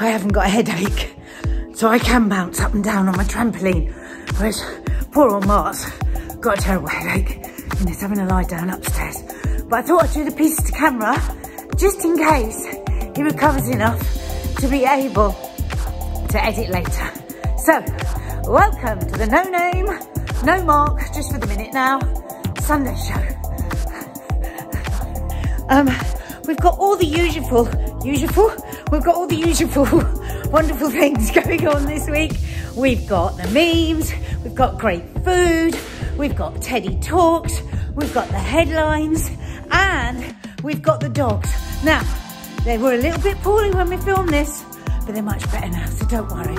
I haven't got a headache, so I can bounce up and down on my trampoline. Whereas poor old Mark's got a terrible headache and is having a lie down upstairs. But I thought I'd do the piece to camera just in case he recovers enough to be able to edit later. So, welcome to the no name, no Mark, just for the minute now, Sunday show. We've got all the usual wonderful things going on this week. We've got the memes, we've got great food, we've got Teddy Talks, we've got the headlines, and we've got the dogs. Now, they were a little bit poorly when we filmed this, but they're much better now, so don't worry.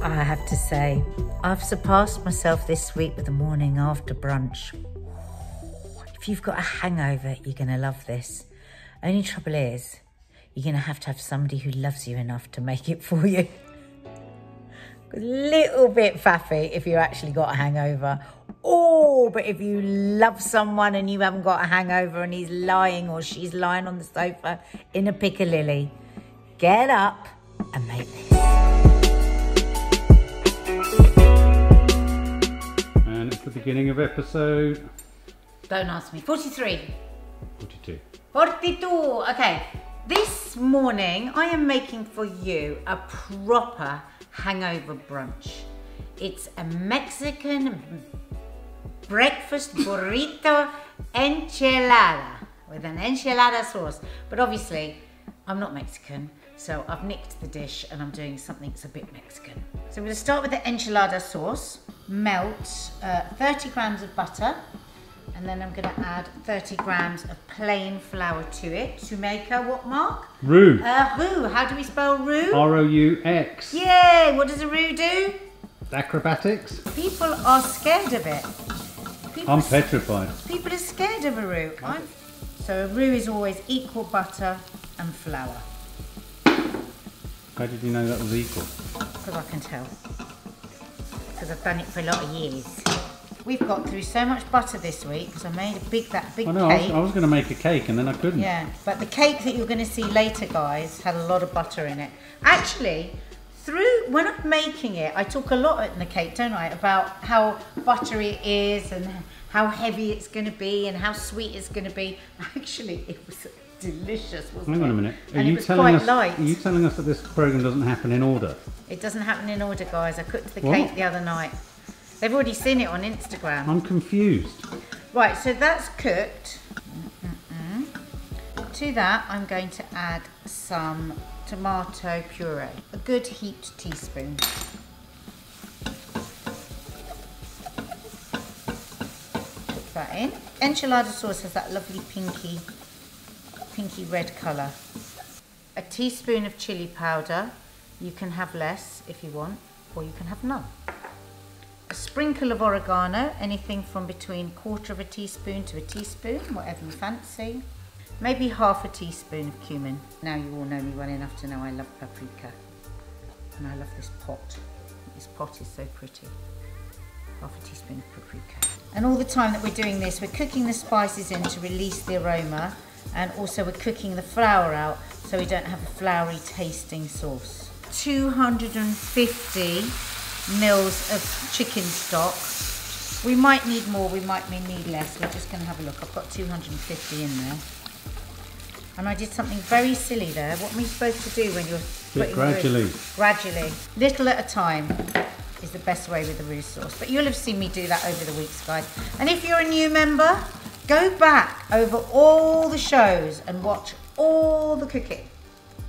I have to say, I've surpassed myself this week with the morning after brunch. If you've got a hangover, you're going to love this. Only trouble is, you're going to have somebody who loves you enough to make it for you. A little bit faffy if you actually got a hangover. Oh, but if you love someone and you haven't got a hangover and he's lying or she's lying on the sofa in a piccalilli, get up and make this. And it's the beginning of episode... Don't ask me. 43. 42. 42. Okay. This morning I am making for you a proper hangover brunch. It's a Mexican breakfast burrito enchilada with an enchilada sauce. But obviously I'm not Mexican, so I've nicked the dish and I'm doing something that's a bit Mexican. So we're going to start with the enchilada sauce. Melt 30 grams of butter, and then I'm going to add 30 grams of plain flour to it to make a what, Mark? Roux. Roux. How do we spell roux? R-O-U-X. Yay! What does a roux do? Acrobatics. People are scared of it. I'm petrified. People are scared of a roux. So a roux is always equal butter and flour. How did you know that was equal? Because I can tell. Because I've done it for a lot of years. We've got through so much butter this week because I made that big cake. I was going to make a cake and then I couldn't. Yeah, but the cake that you're going to see later, guys, had a lot of butter in it. Actually, when I'm making it, I talk a lot in the cake, don't I, about how buttery it is and how heavy it's going to be and how sweet it's going to be. Actually, it was delicious, wasn't it? Hang on a minute. And it was quite light. Are you telling us that this program doesn't happen in order? It doesn't happen in order, guys. I cooked the cake the other night. They've already seen it on Instagram. I'm confused. Right, so that's cooked. To that, I'm going to add some tomato puree. A good heaped teaspoon. Cook that in. Enchilada sauce has that lovely pinky red colour. A teaspoon of chili powder. You can have less if you want, or you can have none. A sprinkle of oregano, anything from between 1/4 teaspoon to a teaspoon, whatever you fancy. Maybe 1/2 teaspoon of cumin. Now you all know me well enough to know I love paprika. And I love this pot. This pot is so pretty. 1/2 teaspoon of paprika. And all the time that we're doing this, we're cooking the spices in to release the aroma, and also we're cooking the flour out so we don't have a floury tasting sauce. 250 mils of chicken stock. We might need more, we might need less. We're just going to have a look. I've got 250 in there. And I did something very silly there. What am I supposed to do when you're putting gradually? Gradually. Little at a time is the best way with the roux sauce. But you'll have seen me do that over the weeks, guys. And if you're a new member, go back over all the shows and watch all the cooking.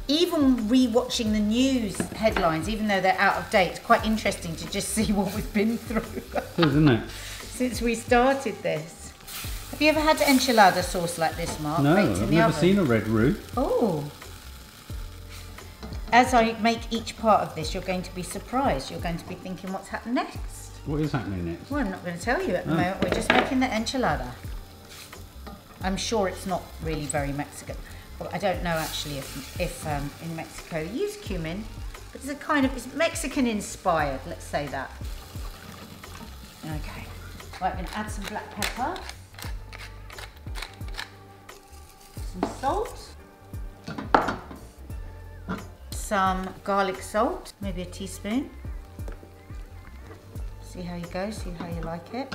Even re-watching the news headlines, even though they're out of date, it's quite interesting to just see what we've been through. It is, isn't it? Since we started this. Have you ever had enchilada sauce like this, Mark? No, I've never seen a red roux. Oh. As I make each part of this, you're going to be surprised. You're going to be thinking, what's happening next? What is happening next? Well, I'm not going to tell you at the moment. We're just making the enchilada. I'm sure it's not really very Mexican. Well, I don't know actually if in Mexico you use cumin, but it's a kind of, it's Mexican inspired, let's say that. Okay. Right, I'm going to add some black pepper. Some salt. Some garlic salt, maybe a teaspoon. See how you go, see how you like it.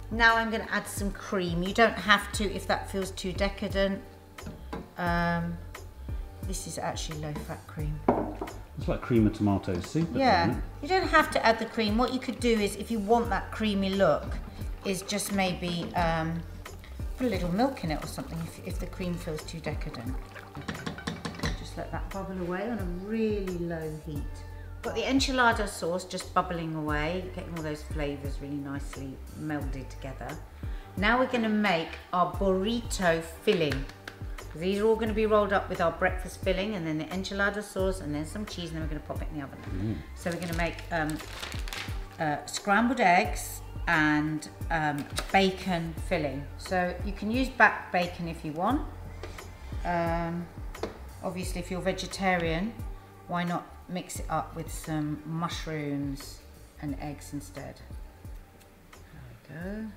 Now I'm going to add some cream. You don't have to if that feels too decadent. This is actually low-fat cream. It's like cream of tomato soup. Yeah, you don't have to add the cream. What you could do is, if you want that creamy look, is just maybe put a little milk in it or something if the cream feels too decadent. Just let that bubble away on a really low heat. Got the enchilada sauce just bubbling away, getting all those flavours really nicely melded together. Now we're going to make our burrito filling. These are all going to be rolled up with our breakfast filling, and then the enchilada sauce, and then some cheese, and then we're going to pop it in the oven. So we're going to make scrambled eggs and bacon filling. So you can use back bacon if you want. Obviously, if you're vegetarian, why not mix it up with some mushrooms and eggs instead? There we go.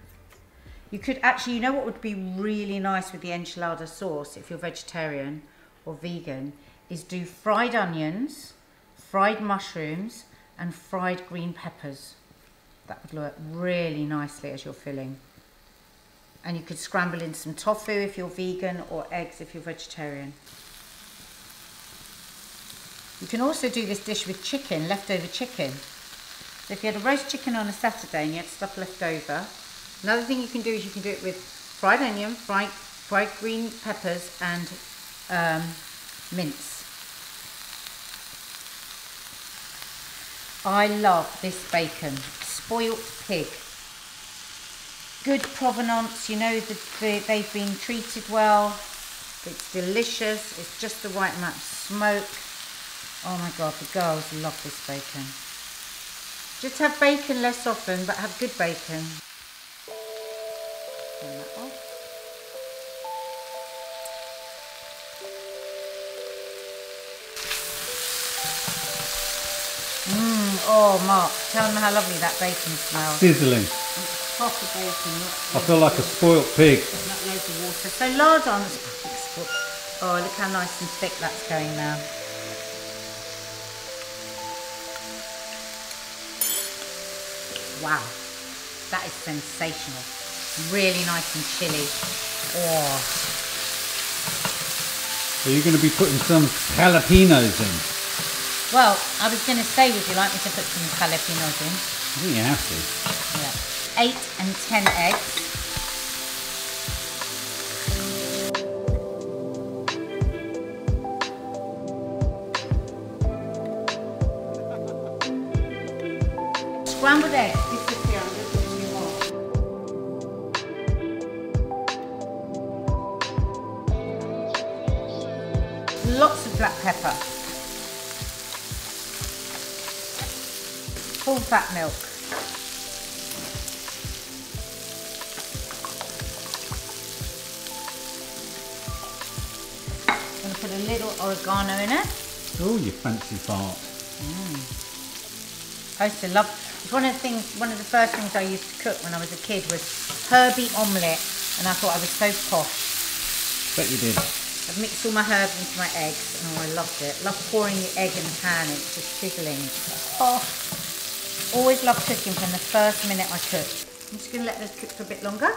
You could actually, you know what would be really nice with the enchilada sauce if you're vegetarian or vegan, is do fried onions, fried mushrooms and fried green peppers. That would look really nicely as your filling. And you could scramble in some tofu if you're vegan, or eggs if you're vegetarian. You can also do this dish with chicken, leftover chicken. So if you had a roast chicken on a Saturday and you had stuff left over, another thing you can do is you can do it with fried onion, fried green peppers and mince. I love this bacon, spoilt pig. Good provenance, you know that they've been treated well. It's delicious, it's just the right amount of smoke. Oh my God, the girls love this bacon. Just have bacon less often, but have good bacon. Turn that off. Oh Mark, tell them how lovely that bacon smells. Sizzling. It's proper bacon. I feel like a spoilt pig. Not loads of water. So lardons. Oh, look how nice and thick that's going now. Wow, that is sensational. Really nice and chilly. Oh. Are you going to be putting some jalapenos in? Well, I was going to say, would you like me to put some jalapenos in? I think you have to. Yeah. 8 and 10 eggs. Scrambled eggs, 50 grams, black pepper, full fat milk, I'm going to put a little oregano in it. Oh, you fancy fart. I used to love, it's one of the first things I used to cook when I was a kid was herby omelette, and I thought I was so posh. Bet you did. I've mixed all my herbs into my eggs, and I loved it. Love pouring the egg in the pan, it's just sizzling. Oh, always love cooking from the first minute I cook. I'm just going to let this cook for a bit longer,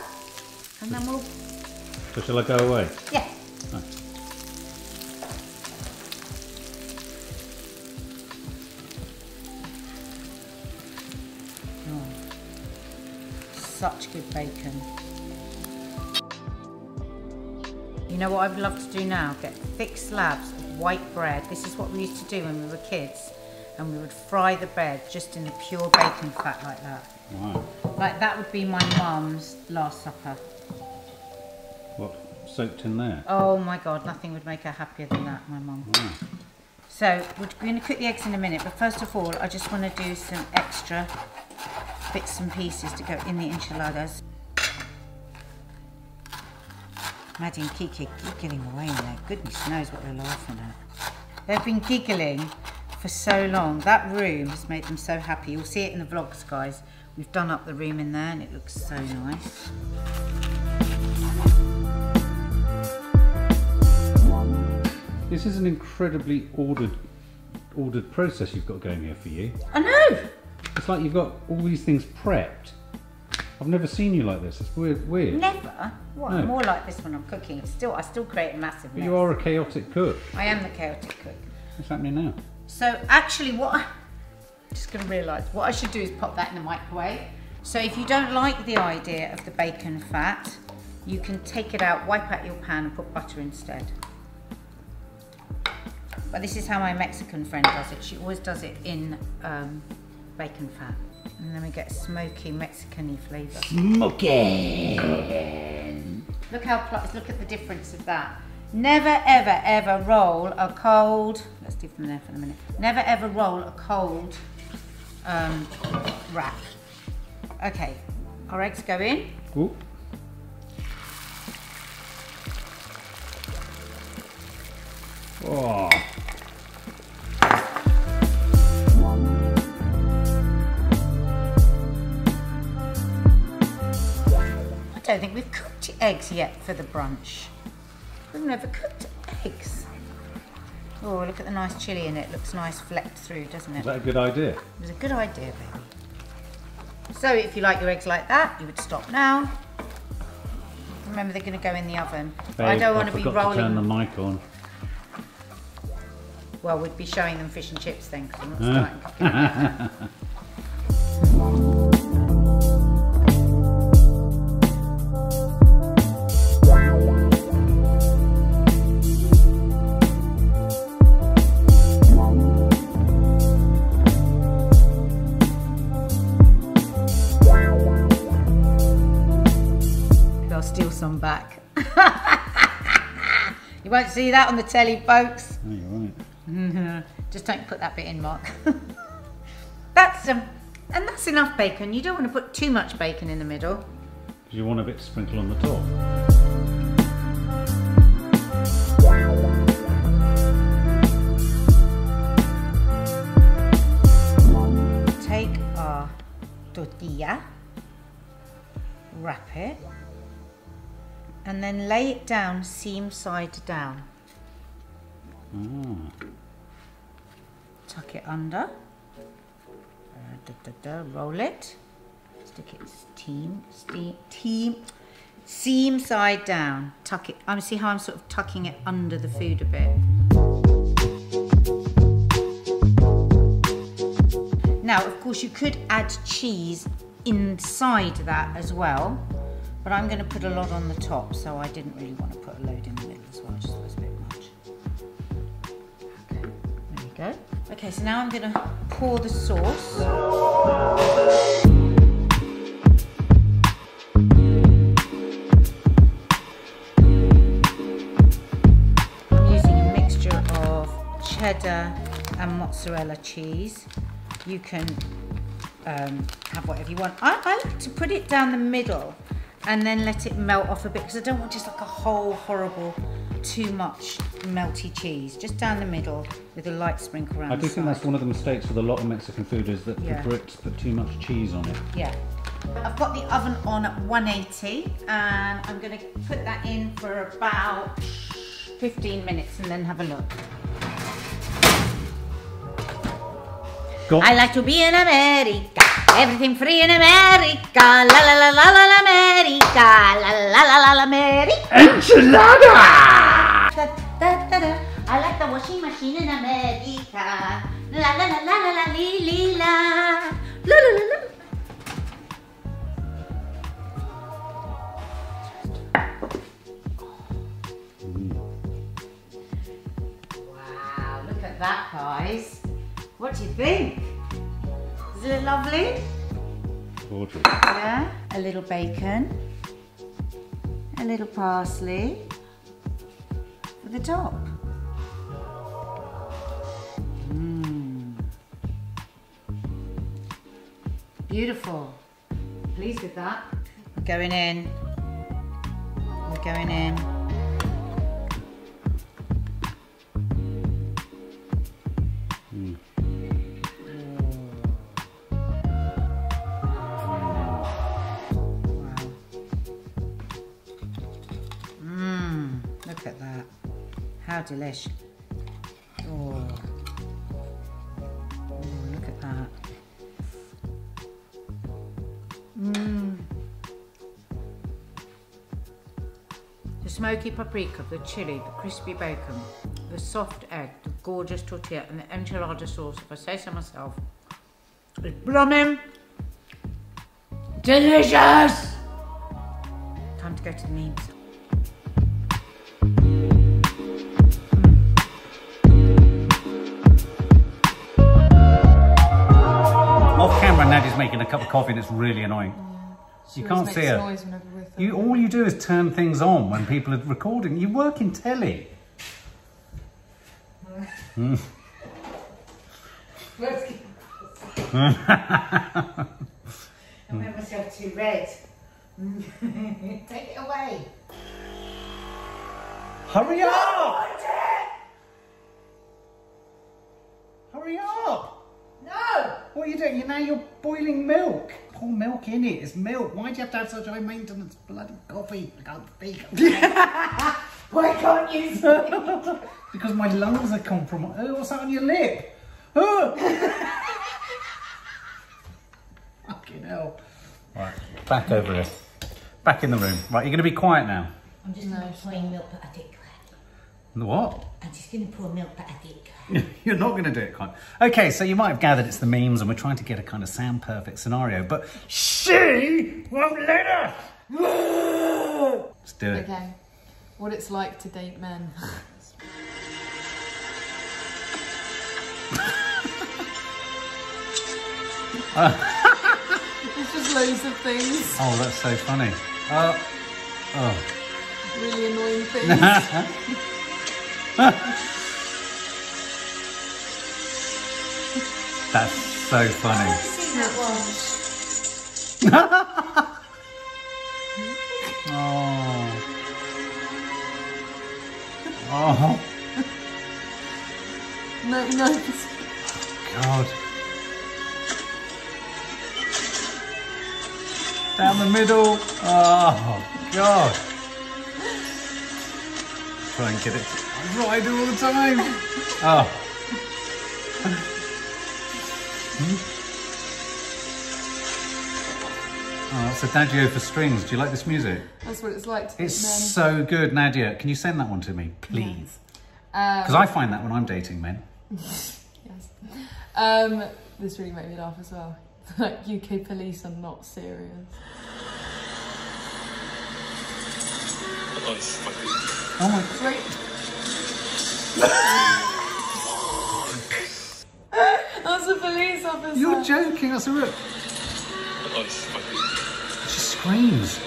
and then we'll... So shall I go away? Yeah. Right. Such good bacon. You know what I'd love to do now? Get thick slabs of white bread. This is what we used to do when we were kids. And we would fry the bread just in the pure bacon fat like that. Wow. Like that would be my mum's last supper. What? Soaked in there? Oh my God, nothing would make her happier than that, my mum. Wow. So we're going to cook the eggs in a minute, but first of all, I just want to do some extra bits and pieces to go in the enchiladas. Maddie and Kiki are giggling away in there. Goodness knows what they're laughing at. They've been giggling for so long. That room has made them so happy. You'll see it in the vlogs, guys. We've done up the room in there and it looks so nice. This is an incredibly ordered process you've got going here for you. I know! It's like you've got all these things prepped. I've never seen you like this. It's weird. Never? What? No. I'm more like this when I'm cooking. I still create a massive mess. You are a chaotic cook. I am the chaotic cook. What's happening now? So actually I'm just going to realise what I should do is pop that in the microwave. So if you don't like the idea of the bacon fat, you can take it out, wipe out your pan and put butter instead. But this is how my Mexican friend does it. She always does it in bacon fat. And then we get smoky Mexican-y flavour. Smoky! Look at the difference of that. Never ever ever roll a cold, let's do from there for a minute. Never ever roll a cold wrap. Okay, our eggs go in. Ooh. Oh. I don't think we've cooked eggs yet for the brunch. We've never cooked eggs. Oh, look at the nice chilli in it. Looks nice flecked through, doesn't it? Is that a good idea? It was a good idea, baby. So if you like your eggs like that, you would stop now. Remember, they're going to go in the oven. Babe, I don't want to be forgot rolling. to turn the mic on. Well, we'd be showing them fish and chips then, because I'm not starting cooking. I'll steal some back. You won't see that on the telly, folks. Oh, you're right. Just don't put that bit in, Mark. That's and that's enough bacon. You don't want to put too much bacon in the middle. Do you want a bit to sprinkle on the top? Take our tortilla, wrap it, and then lay it down seam side down. Ah. Tuck it under, roll it, stick it seam side down, tuck it. See how I'm sort of tucking it under the food a bit. Now, of course, you could add cheese inside that as well, but I'm going to put a lot on the top, so I didn't really want to put a load in the middle as well, just was a bit much. Okay, there you go. Okay, so now I'm going to pour the sauce. I'm using a mixture of cheddar and mozzarella cheese. You can have whatever you want. I like to put it down the middle and then let it melt off a bit, because I don't want just like a whole horrible too much melty cheese. Just down the middle with a light sprinkle around. I do think that's one of the mistakes with a lot of Mexican food, is that Yeah. the Brits put too much cheese on it. Yeah. I've got the oven on at 180 and I'm going to put that in for about 15 minutes and then have a look. Go. I like to be in America, everything free in America, la la la la la la America, la la la la la America. Enchilada! Da, da, da, da. I like the washing machine in America, la la la la la la li, li, la la la la la. Wow, look at that, guys. What do you think? Is it lovely? Gorgeous. Yeah. A little bacon, a little parsley for the top. Beautiful. Pleased with that. We're going in. We're going in. Look at that. How delicious. Oh. Oh, look at that. The smoky paprika, the chili, the crispy bacon, the soft egg, the gorgeous tortilla, and the enchilada sauce, if I say so myself, is blooming delicious! Time to go to the memes. Off camera, Nadia's making a cup of coffee and it's really annoying. You can't see her. All you do is turn things on when people are recording. You work in telly. I made myself too red. Take it away. Hurry up! Hurry up! No! What are you doing? You're boiling milk. Pour milk in it. It's milk. Why do you have to have such high maintenance bloody coffee? I can't speak. Why can't you speak? Because my lungs are compromised. Oh, what's that on your lip? Oh. Fucking hell. Right, back over here. Back in the room. Right, you're going to be quiet now. I'm just going to pour milk pathetic. What? I'm just going to pour milk pathetic. You're not going to do it, Con. Okay, so you might have gathered it's the memes and we're trying to get a kind of sound perfect scenario, but she won't let us. Let's do it. Okay. What it's like to date men. It's just loads of things. Oh, that's so funny. Really annoying things. That's so funny. I've seen that one. Oh. Oh. No. God. Down the middle. Oh, God. Try and get it right all the time. Oh. Oh, that's Adagio for strings. Do you like this music? That's what it's like to date men. It's so good, Nadia. Can you send that one to me, please? Because I find that when I'm dating men. Yes. This really made me laugh as well. Like, UK police are not serious. Oh my Great. That's a police officer. You're joking, that's a real... She screams.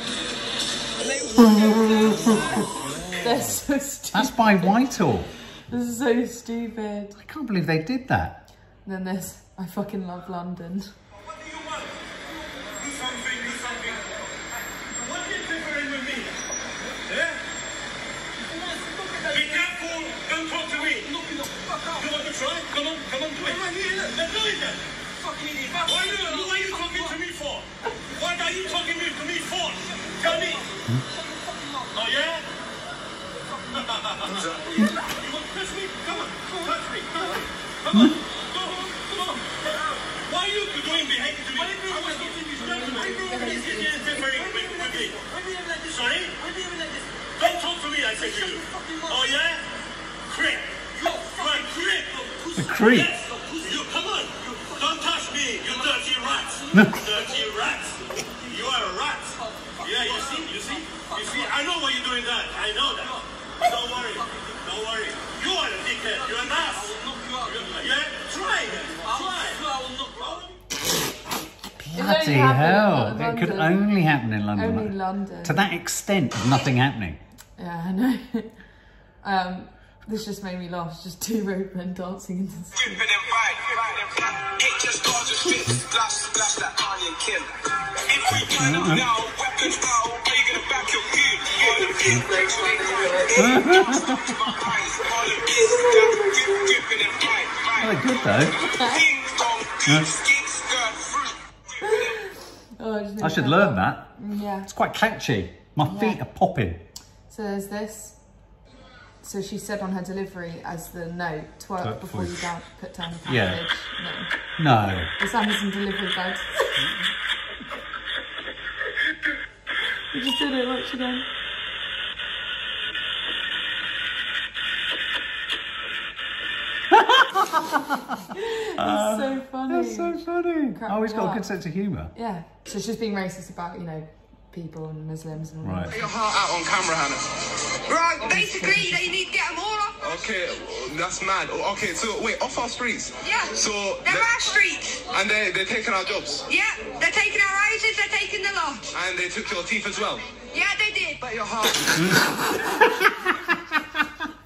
They're so stupid. That's by Whitehall. This is so stupid. I can't believe they did that. And then this, I fucking love London. What do you want? Do something, do something. What are you different with me? Yeah? Be careful, don't talk to me. You want to try? Come on, do it. Let's do it then. Fucking idiot. What are you talking to me for? What are you talking to me for? Tell me. Oh yeah? You want to touch me? Come on, touch me. Come on. Why are you doing behavior to me? I was talking to this gentleman. This is interfering with me. Sorry? Don't talk to me, I say to you. Oh yeah? Creep. Right, creep. The creep. Yes. You, come on. Don't touch me, you dirty rat. Dirty rat. You are a rat. Yeah, you see? I know why you're doing that. I know that. Don't worry. You are a dickhead. You're an ass. Yeah? Try it. Bloody hell. It could only happen in London. Only London. To that extent of nothing happening. Yeah, I know. This just made me laugh. It's just two roadmen dancing into the street. Oh, they're good though. I should learn that. Yeah. It's quite catchy. My feet are popping. So there's this. So she said on her delivery as the note, twerk before you put down the package. Yeah. No. It's Amazon delivery bags. We just did it, watch again. It's so funny. That's so funny. Oh, he's got a good sense of humour. Yeah. So she's being racist about, you know, people and Muslims and all Right. Get your heart out on camera, Hannah. Right, basically, they need to get them all off. Okay, that's mad. Okay, so wait, off our streets. Yeah. So they're our streets. And they're taking our jobs. Yeah, they're taking our houses, they're taking the lot. And they took your teeth as well. Yeah, they did. Bet your heart.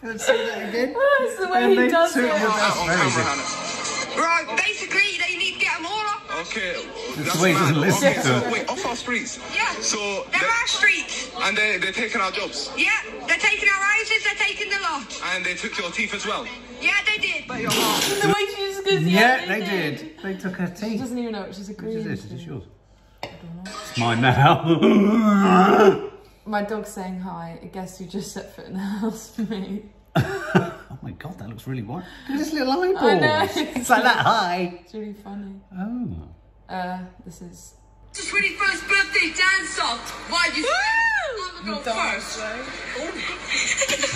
Let's say that again. That's the way he does it. Out on camera, Hannah. Right, basically, they need to get them all off. Okay, That's the way he doesn't listen to so it. wait, off our streets. Yeah. So they're our streets. And they're taking our jobs. Yeah, they're taking our houses, they're taking the lot. And they took your teeth as well. Yeah, they did. Bet your heart. The way she just goes, Yeah, they did. They took her She teeth. doesn't even know what she's Which agreeing is this? to. Is this yours? I don't know. It's mine now. My dog's saying hi. I guess you just set foot in the house for me. Oh my god, that looks really white. Look at his little eyeballs. I know. It's like that high. It's really funny. Oh. This is... It's his 21st birthday dance off. Why you go first? Oh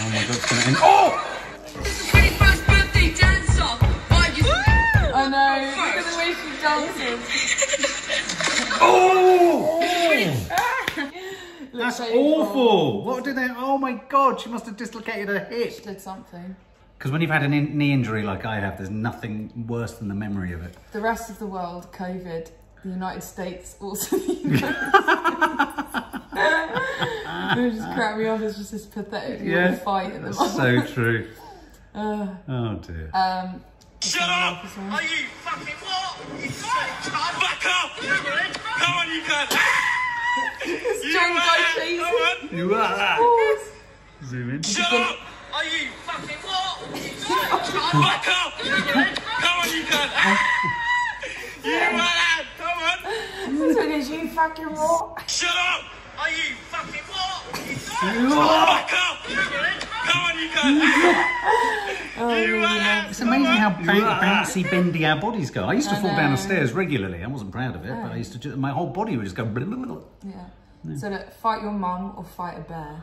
my god, it's gonna end. Oh! It's his 21st birthday dance off. Why you I know. Look at the way she dances. Oh! Looks That's painful. awful. What did they? Oh my god, she must have dislocated her She hip. did something. Because when you've had a knee injury like I have, there's nothing worse than the memory of it. The rest of the world, COVID. The United States, also the United States. It just cracked me off. It's just this pathetic little fight at the that's moment. so true. Oh dear. Shut up! Are you fucking what? Back up! Come on, you guys! Strong guy chasing. You are that. Horse. Zoom in. Shut up! Are you fucking what? Back up! Come on, you guys! You are that! Come on! That's because you fucking what? Shut up! Are you fucking what? Back up! Come on, you guys! You are that! It's amazing how bouncy, bendy our bodies go. I used to fall down the know. stairs regularly. I wasn't proud of it, but I used to just, my whole body would just go. Blah, blah, blah. Yeah. So look, fight your mum or fight a bear.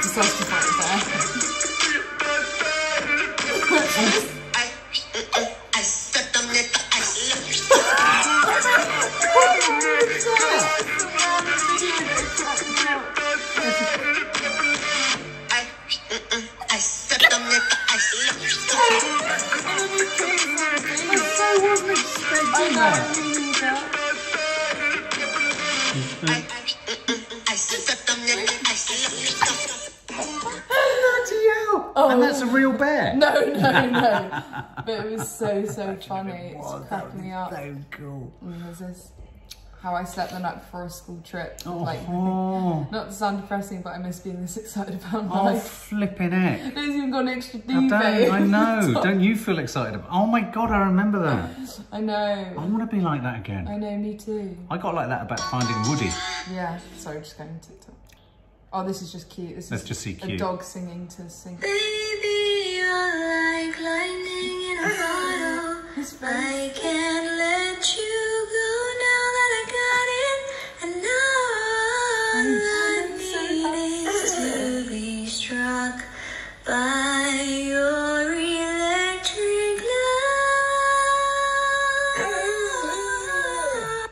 Decides to fight a bear. real bear? No. But it was so funny. It's cracking me up. So cool. And there's this, how I slept the night before a school trip. Oh, like, not to sound depressing, but I miss being this excited about life. Oh, flipping heck. It's even got an extra I duvet. know. Don't you feel excited about? Oh my God, I remember that. I know. I want to be like that again. I know, me too. I got like that about Finding Woody. Yeah. Sorry, just going to TikTok. Oh, this is just cute. This Let's is just see cute. a dog singing to sing. Baby, you're like lightning in a bottle. I can't let you go now that I got it. And all I need is to be struck by your electric love.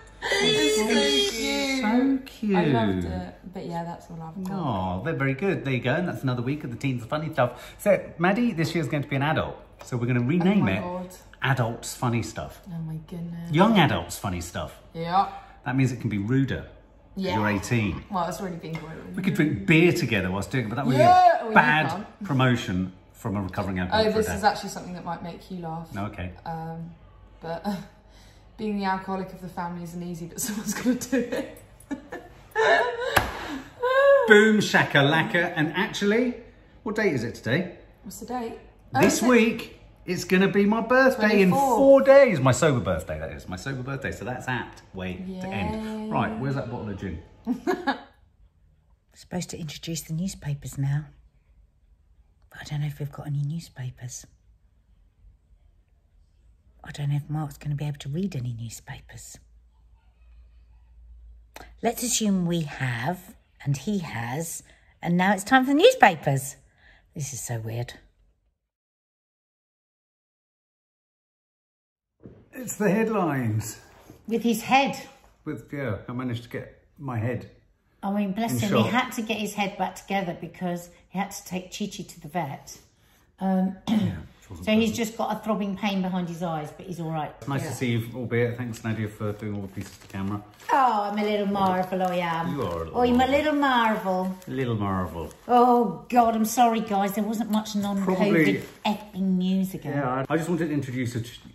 So cute. I loved it. But yeah, that's all I've got. Oh, they're very good. There you go. And that's another week of the Teens Funny Stuff. So, Maddie, this year's going to be an adult. So we're going to rename it God. Adults Funny Stuff. Oh my goodness. Young Adults Funny Stuff. Yeah. That means it can be ruder. Yeah. You're 18. Well, it's already been good. We could drink beer together whilst doing it, but that would be Yeah. a Oh, you bad can't. promotion from a recovering alcoholic. Oh, for a this day. is actually something that might make you laugh. Okay. But being the alcoholic of the family isn't easy, but someone's got to do it. Boom shakalaka. And actually, what date is it today? What's the date? This week, it's going to be my birthday in 24. 4 days. My sober birthday, that is. My sober birthday. So that's apt way to end. Yay. Right, where's that bottle of gin? Supposed to introduce the newspapers now. But I don't know if we've got any newspapers. I don't know if Mark's going to be able to read any newspapers. Let's assume we have, and he has, and now it's time for the newspapers. This is so weird. It's the headlines. With his head. Yeah, I managed to get my head. I mean, bless In him, shock. he had to get his head back together because he had to take Chi-Chi to the vet. So he's just got a throbbing pain behind his eyes, but he's all right. It's nice to see you, albeit. Thanks, Nadia, for doing all the pieces of the camera. Oh, I'm a little marvel, I am. You are a little Oh, I'm a marvel. little marvel. Little marvel. Oh, God, I'm sorry, guys. There wasn't much Probably- non-COVID effing news again. Yeah, I just wanted to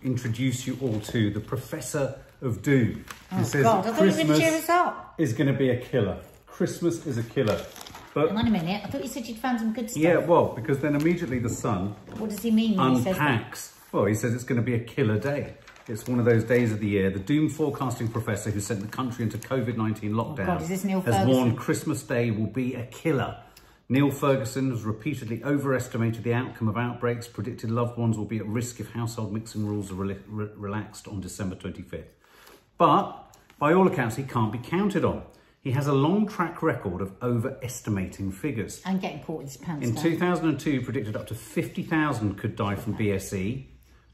introduce you all to the Professor of Doom. Oh, God, I thought you were going to cheer us up. Is going to be a killer. Christmas is a killer. But Hang on a minute. I thought you said you'd found some good stuff. yeah, well, because then immediately the sun What does he mean when he says that? unpacks. Well, he says it's going to be a killer day. It's one of those days of the year. The doom forecasting professor who sent the country into COVID-19 lockdown God, is this Neil has Ferguson? warned Christmas Day will be a killer. Neil Ferguson has repeatedly overestimated the outcome of outbreaks, predicted loved ones will be at risk if household mixing rules are relaxed on December 25th. But by all accounts, he can't be counted on. He has a long track record of overestimating figures. And getting caught with his pants In down. 2002, predicted up to 50,000 could die from BSE.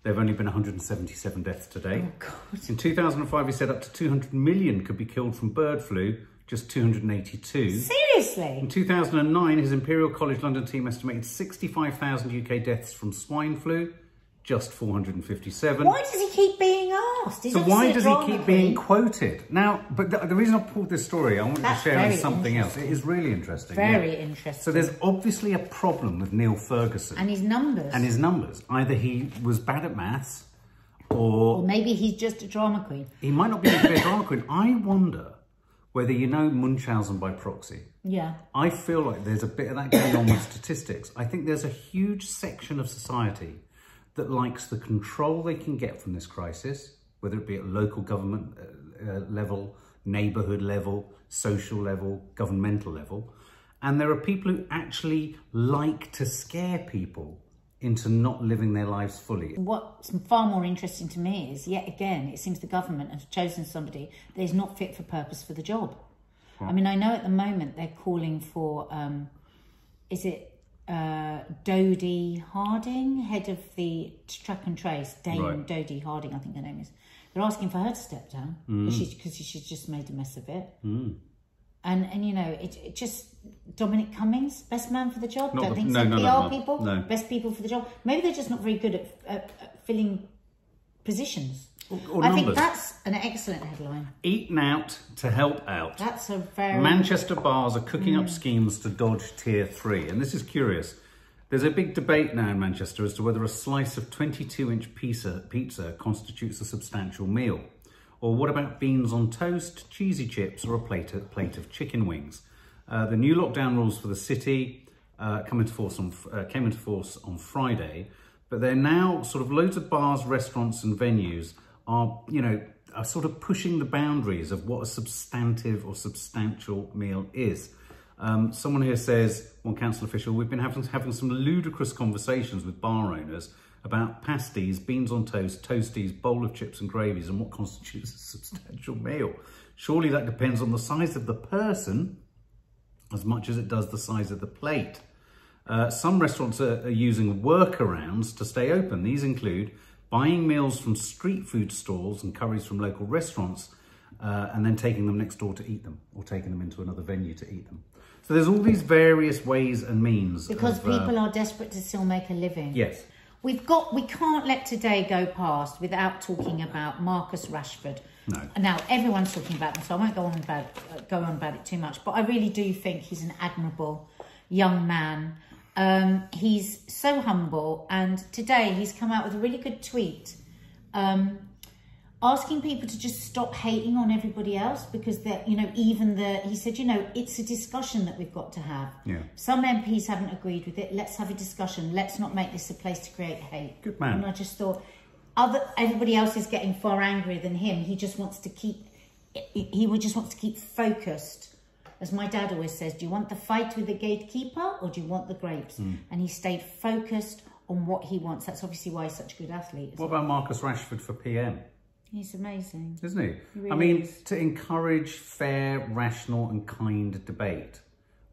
There have only been 177 deaths today. Oh, God. In 2005, he said up to 200 million could be killed from bird flu, just 282. Seriously? In 2009, his Imperial College London team estimated 65,000 UK deaths from swine flu, just 457. Why does he keep being asked? He's So obviously why a does he drama keep being queen. quoted? Now, but the reason I pulled this story, I wanted to That's share very on something else. It interesting. is really interesting. Very yeah. interesting. So there's obviously a problem with Neil Ferguson. And his numbers. And his numbers. Either he was bad at maths, Or or maybe he's just a drama queen. he might not be a big drama queen. I wonder whether you know Munchausen by proxy. Yeah. I feel like there's a bit of that going on with statistics. I think there's a huge section of society that likes the control they can get from this crisis, whether it be at local government level, neighbourhood level, social level, governmental level. And there are people who actually like to scare people into not living their lives fully. What's far more interesting to me is, yet again, it seems the government has chosen somebody that is not fit for purpose for the job. I mean, I know at the moment they're calling for, is it Dodie Harding, head of the track and trace, Dame Right. Dodie Harding, I think her name is. They're asking for her to step down because she's just made a mess of it. And you know, it just, Dominic Cummings, best man for the job? Not Don't the- think no, so? no, PR no, no. people? No. Best people for the job? Maybe they're just not very good at filling positions. Or I think numbers. that's an excellent headline. Eaten out to help out. That's a very... Manchester bars are cooking up schemes to dodge tier 3. And this is curious. There's a big debate now in Manchester as to whether a slice of 22-inch pizza constitutes a substantial meal. Or what about beans on toast, cheesy chips, or a plate of chicken wings? The new lockdown rules for the city came into force on Friday, but they're now sort of loads of bars, restaurants and venues are, are sort of pushing the boundaries of what a substantive or substantial meal is. Someone here says, one council official, we've been having some ludicrous conversations with bar owners about pasties, beans on toast, toasties, bowl of chips and gravies, and what constitutes a substantial meal. Surely that depends on the size of the person as much as it does the size of the plate. Some restaurants are using workarounds to stay open. These include buying meals from street food stalls and curries from local restaurants, and then taking them next door to eat them, or taking them into another venue to eat them. So there's all these various ways and means. Because people are desperate to still make a living. Yes. We can't let today go past without talking about Marcus Rashford. No. Now, everyone's talking about him, so I won't go on about it too much. But I really do think he's an admirable young man. He's so humble, and today he's come out with a really good tweet asking people to just stop hating on everybody else, because they're, he said, it's a discussion that we've got to have. Yeah. Some MPs haven't agreed with it. Let's have a discussion. Let's not make this a place to create hate. Good man. And I just thought, everybody else is getting far angrier than him. He just wants to keep focused. As my dad always says, do you want the fight with the gatekeeper or do you want the grapes? And he stayed focused on what he wants. That's obviously why he's such a good athlete. What about Marcus Rashford for PM? He's amazing. Isn't he? He really is. To encourage fair, rational and kind debate,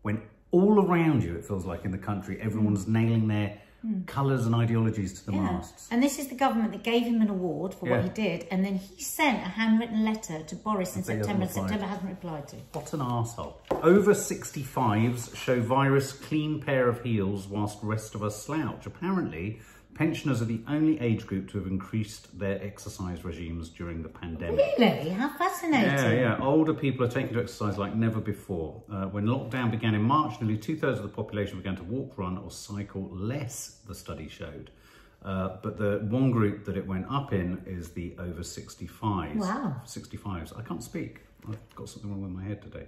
when all around you, it feels like in the country, everyone's nailing their colours and ideologies to the masts. And this is the government that gave him an award for what he did, and then he sent a handwritten letter to Boris in September, and September hasn't replied to. What an arsehole. Over 65s show virus clean pair of heels whilst rest of us slouch. Apparently, pensioners are the only age group to have increased their exercise regimes during the pandemic. Really? How fascinating. Yeah. Older people are taking to exercise like never before. When lockdown began in March, nearly 2/3 of the population began to walk, run or cycle less, the study showed. But the one group that it went up in is the over 65s. Wow. 65s. I can't speak. I've got something wrong with my head today.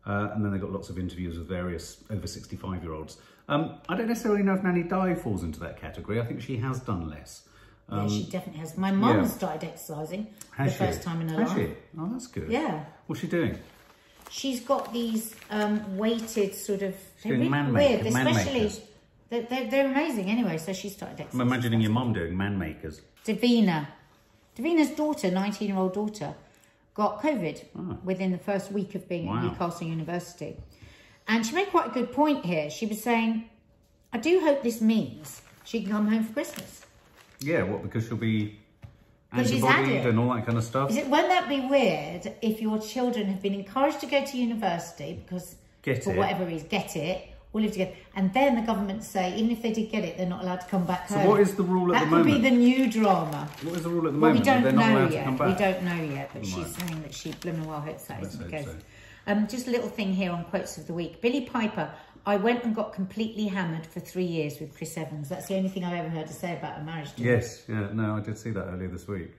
And then they've got lots of interviews with various over 65-year-olds. I don't necessarily know if Nanny Di falls into that category. I think she has done less. Yeah, she definitely has. My mum started exercising for the first time in her life. Has she? Oh, that's good. Yeah. What's she doing? She's got these weighted sort of... She's doing man-makers. Especially... They're amazing anyway, so she started exercising. I'm imagining your mum doing man-makers. Davina's daughter, 19-year-old daughter, got COVID within the first week of being at Newcastle University. And she made quite a good point here. She was saying, I do hope this means she can come home for Christmas. Yeah, what, because she'll be antibodied and all that kind of stuff? Won't that be weird if your children have been encouraged to go to university because, whatever reason, all live together, and then the government say, even if they did get it, they're not allowed to come back home. So what is the rule at the moment? That could be the new drama. What is the rule at the moment? We don't they're not know allowed yet. to come back? We don't know yet, but she's saying that she blooming well hopes that isn't the case. Just a little thing here on quotes of the week. Billy Piper, I went and got completely hammered for 3 years with Chris Evans. That's the only thing I've ever heard to say about a marriage. Yes, no, I did see that earlier this week.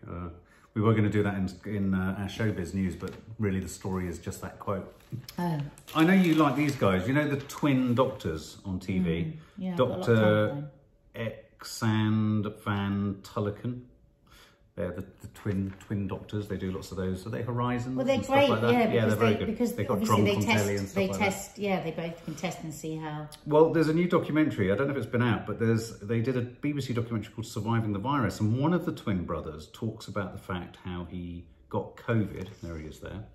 We were going to do that in our showbiz news, but really the story is just that quote. Oh. I know you like these guys. You know the twin doctors on TV? Dr. Exand Van Tulleken. They're the twin doctors. They do lots of those. Are they Horizons? Well, they're great, like they're very good. Because they got obviously drunk on telly and stuff like that. They both can test and see how. Well, there's a new documentary. I don't know if it's been out, but they did a BBC documentary called Surviving the Virus, and one of the twin brothers talks about the fact how he got COVID. There he is there.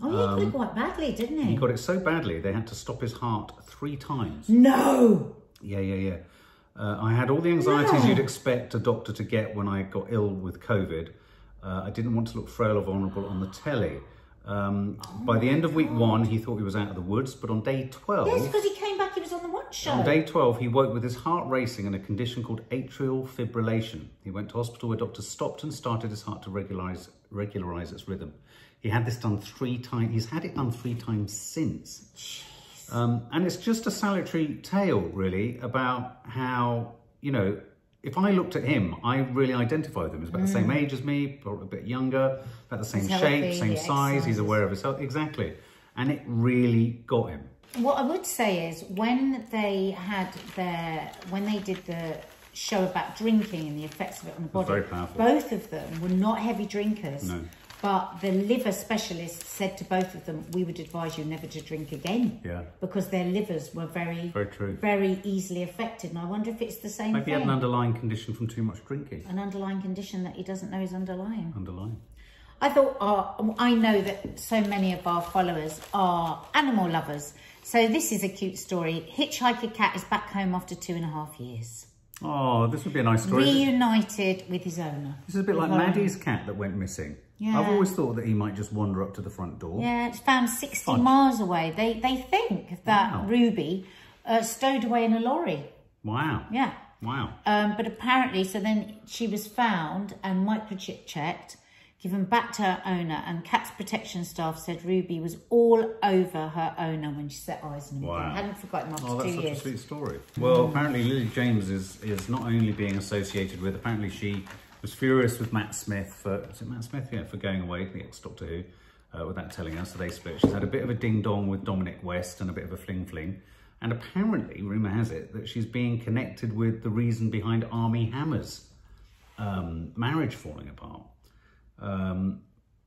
Oh, he got it quite badly, didn't he? He got it so badly, they had to stop his heart 3 times. No! Yeah. I had all the anxieties you'd expect a doctor to get when I got ill with COVID. I didn't want to look frail or vulnerable on the telly. By the end of week 1, he thought he was out of the woods, but on day 12... Yes, because he came back, he was on the One Show. On day 12, he woke with his heart racing in a condition called atrial fibrillation. He went to hospital where doctors stopped and started his heart to regularize its rhythm. He had this done 3 times. He's had it done 3 times since. Jeez. Yes. And it's just a salutary tale, really, about how, you know, if I looked at him, I really identify with him. He's about the same age as me, probably a bit younger, about the same shape, same size. He's aware of his health. Exactly. And it really got him. What I would say is when they did the show about drinking and the effects of it on the body, very powerful. Both of them were not heavy drinkers. No. But the liver specialist said to both of them, we would advise you never to drink again. Yeah. Because their livers were very easily affected. And I wonder if it's the same thing. Maybe he had an underlying condition from too much drinking. An underlying condition that he doesn't know is underlying. I thought, I know that so many of our followers are animal lovers. So this is a cute story. Hitchhiker cat is back home after 2.5 years. Oh, this would be a nice story. Reunited with his owner. This is a bit like Maddie's cat that went missing. Yeah. I've always thought that he might just wander up to the front door. Yeah, it's found 60 miles away. They think that Ruby stowed away in a lorry. Wow. Yeah. Wow. But apparently, so then she was found and microchip checked, given back to her owner, and Cat's protection staff said Ruby was all over her owner when she set eyes on him. Wow. I hadn't forgotten after 2 that's years. such a sweet story. Well, apparently Lily James is not only being associated with, apparently she was furious with Matt Smith for, is it Matt Smith? Yeah, for going away, the ex-Doctor Who, without telling us, so they split. She's had a bit of a ding-dong with Dominic West and a bit of a fling-fling. And apparently, rumour has it, that she's being connected with the reason behind Armie Hammer's marriage falling apart.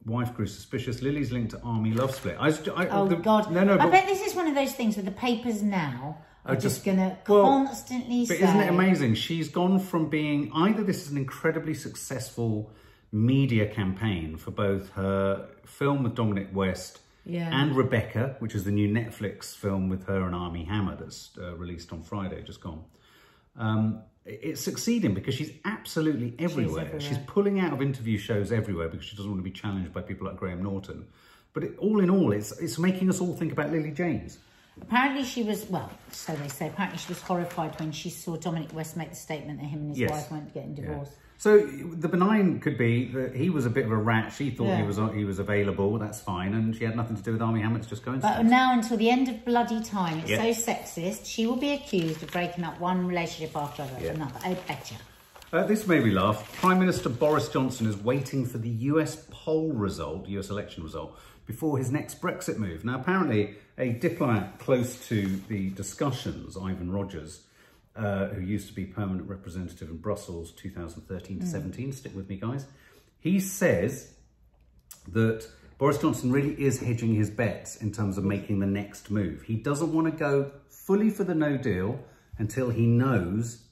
Wife grew suspicious. Lily's linked to Army love split. God. No, I bet this is one of those things where the papers now are just going to constantly say... But isn't it amazing? She's gone from being... Either this is an incredibly successful media campaign for both her film with Dominic West and Rebecca, which is the new Netflix film with her and Armie Hammer that's released on Friday, just gone. It's succeeding because she's absolutely everywhere. She's pulling out of interview shows everywhere because she doesn't want to be challenged by people like Graham Norton. But all in all, it's making us all think about Lily James. Apparently she was, well, so they say, apparently she was horrified when she saw Dominic West make the statement that him and his wife weren't getting divorced. Yeah. So the benign could be that he was a bit of a rat. She thought he was available, that's fine, and she had nothing to do with Armie Hammer, it's just coincidence. But now until the end of bloody time, it's so sexist, she will be accused of breaking up one relationship after another. I bet you. This made me laugh. Prime Minister Boris Johnson is waiting for the US poll result, US election result, before his next Brexit move. Now, apparently, a diplomat close to the discussions, Ivan Rogers, who used to be permanent representative in Brussels 2013 to 17, stick with me, guys. He says that Boris Johnson really is hedging his bets in terms of making the next move. He doesn't want to go fully for the no deal until he knows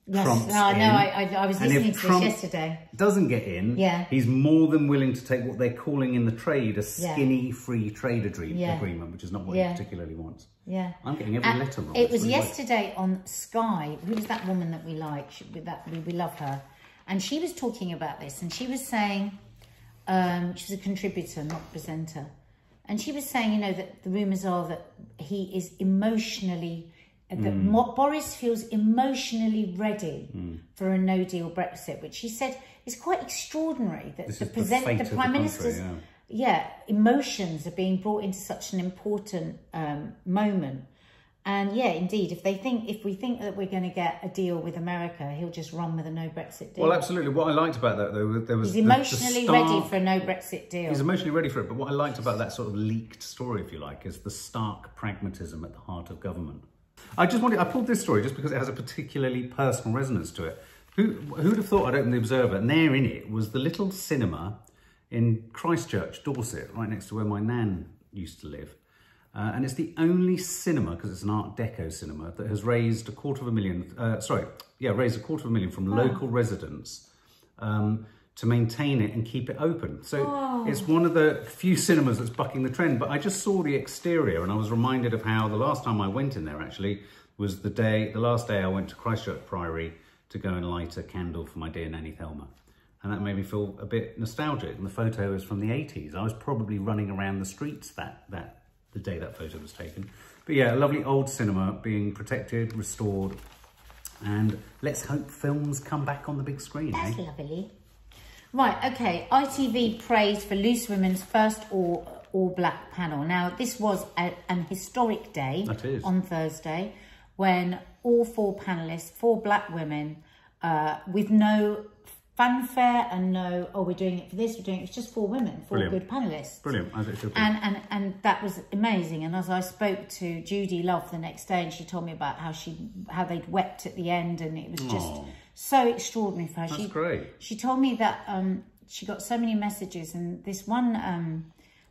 Trump's in. I was listening to this yesterday. Doesn't get in, he's more than willing to take what they're calling in the trade a skinny free trade agreement, which is not what he particularly wants. Yeah, I'm getting every letter wrong. It was yesterday on Sky. Who was that woman that we like? We love her, and she was talking about this, and she was saying she was a contributor, not presenter, and she was saying, you know, that the rumours are that he is emotionally. That Boris feels emotionally ready for a no-deal Brexit, which he said is quite extraordinary. That the Prime Minister's emotions are being brought into such an important moment. And yeah, indeed, if we think that we're going to get a deal with America, he'll just run with a no Brexit deal. Well, absolutely. What I liked about that, though, there was he's emotionally ready for a no Brexit deal. He's emotionally ready for it. But what I liked about that sort of leaked story, if you like, is the stark pragmatism at the heart of government. I pulled this story just because it has a particularly personal resonance to it. Who'd have thought I'd open the Observer, and there in it was the little cinema in Christchurch, Dorset, right next to where my nan used to live. And it's the only cinema, because it's an Art Deco cinema, that has raised raised $250,000 from local residents to maintain it and keep it open. So it's one of the few cinemas that's bucking the trend. But I just saw the exterior and I was reminded of how the last time I went in there actually was the last day I went to Christchurch Priory to go and light a candle for my dear Nanny Thelma. And that made me feel a bit nostalgic. And the photo is from the 80s. I was probably running around the streets the day that photo was taken. But yeah, a lovely old cinema being protected, restored. And let's hope films come back on the big screen. That's lovely. Right, okay. ITV praised for Loose Women's first all-black panel. Now, this was an historic day on Thursday when all 4 panellists, 4 black women, with no fanfare and no, oh, we're doing it for this, we're doing it, it's just 4 women, 4 good panellists. Brilliant, as it should be. And that was amazing. And as I spoke to Judy Love the next day, and she told me about how they'd wept at the end, and it was just so extraordinary for her. That's great. She told me that she got so many messages, and this one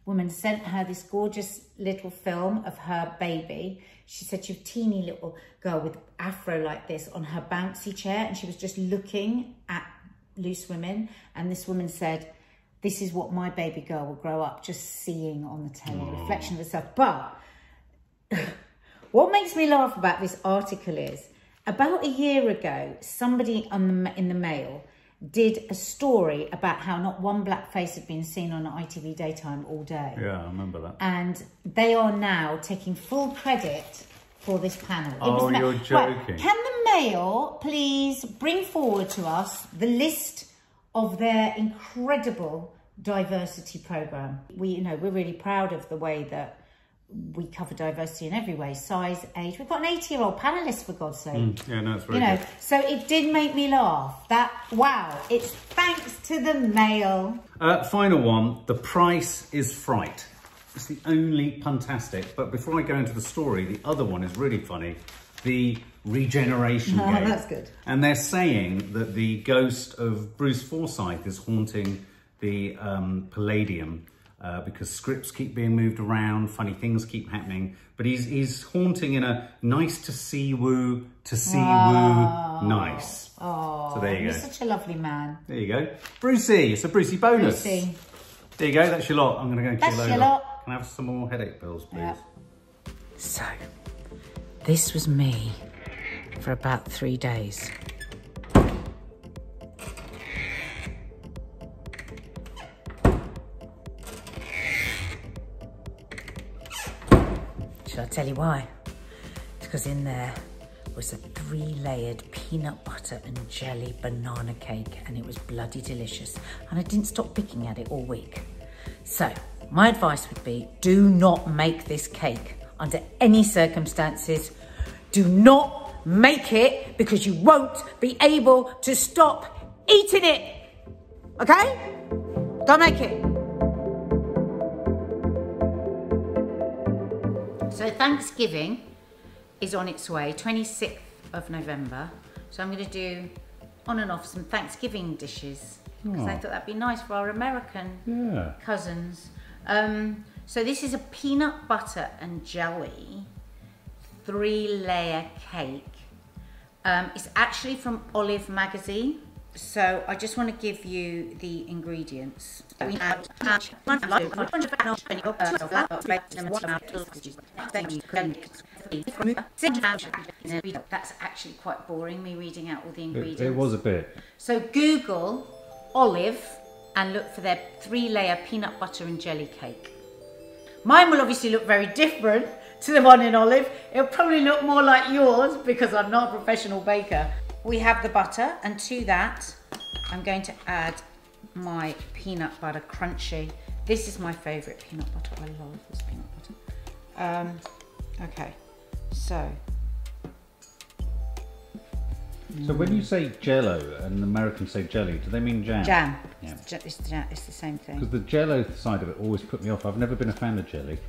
woman sent her this gorgeous little film of her baby. She said she was a teeny little girl with afro like this on her bouncy chair, and she was just looking at Loose Women, and this woman said, this is what my baby girl will grow up just seeing on the telly, a reflection of herself. But what makes me laugh about this article is, about a year ago, somebody in the Mail did a story about how not one black face had been seen on ITV Daytime all day. Yeah, I remember that. And they are now taking full credit for this panel. Oh, you're joking. Right. Can the Mail please bring forward to us the list of their incredible diversity programme? We're really proud of the way that we cover diversity in every way, size, age. We've got an 80-year-old panellist, for God's sake. Yeah, no, it's very good. So it did make me laugh. Wow, it's thanks to the Mail. Final one, the price is fright. It's the only puntastic. But before I go into the story, the other one is really funny. The regeneration game. Oh, that's good. And they're saying that the ghost of Bruce Forsyth is haunting the Palladium because scripts keep being moved around, funny things keep happening. But he's haunting in a nice to see woo, nice. Oh, so there you go. He's such a lovely man. There you go. Brucey, it's a Brucey bonus. Brucey. There you go, that's your lot. I'm going to go kill That's your lot. Can I have some more headache pills, please? Yeah. So, this was me for about 3 days. Shall I tell you why? It's because in there was a 3-layered peanut butter and jelly banana cake, and it was bloody delicious. And I didn't stop picking at it all week. So, my advice would be, do not make this cake under any circumstances. Do not make it, because you won't be able to stop eating it. Okay? Don't make it. So Thanksgiving is on its way, 26th of November. So I'm going to do on and off some Thanksgiving dishes, because I thought that'd be nice for our American cousins. So this is a peanut butter and jelly 3-layer cake. It's actually from Olive magazine. So I just want to give you the ingredients. We have that's actually quite boring, me reading out all the ingredients. It was a bit. So Google Olive and look for their 3-layer peanut butter and jelly cake. Mine will obviously look very different to the one in Olive. It'll probably look more like yours because I'm not a professional baker. We have the butter, and to that I'm going to add my peanut butter crunchy. This is my favourite peanut butter. I love this peanut butter. Okay, so when you say jello and Americans say jelly, do they mean jam? Jam. Yeah. It's the same thing. Because the jello side of it always put me off. I've never been a fan of jelly.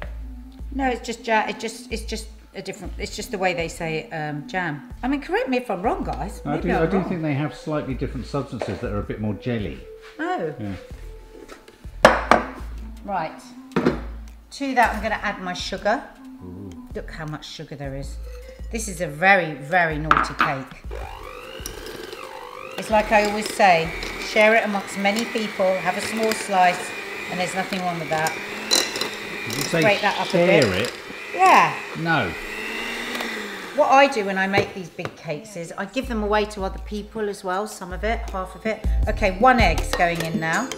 No, it's just jam. It's just a different. It's just the way they say jam. I mean, correct me if I'm wrong, guys. I do think they have slightly different substances that are a bit more jelly. Oh. Yeah. Right. To that, I'm going to add my sugar. Ooh. Look how much sugar there is. This is a very, very naughty cake. It's like I always say, share it amongst many people, have a small slice, and there's nothing wrong with that. Did you say break that up share a bit. it? Yeah. No. What I do when I make these big cakes is I give them away to other people as well, some of it, half of it. Okay, 1 egg's going in now.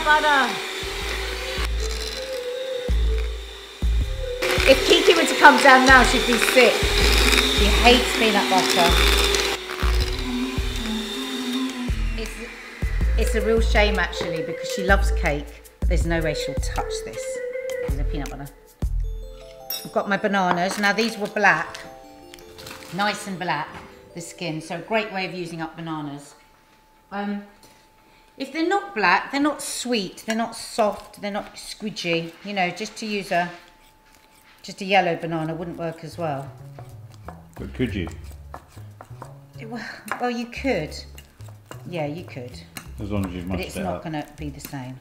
butter. If Kiki were to come down now, she'd be sick. She hates peanut butter. It's a real shame actually because she loves cake. There's no way she'll touch this. There's a peanut butter. I've got my bananas. Now these were black. Nice and black, the skin. So a great way of using up bananas. If they're not black, they're not sweet, they're not soft, they're not squidgy. You know, just to use just a yellow banana wouldn't work as well. But could you? Well, you could. Yeah, you could. As long as you've But it's not going to be the same.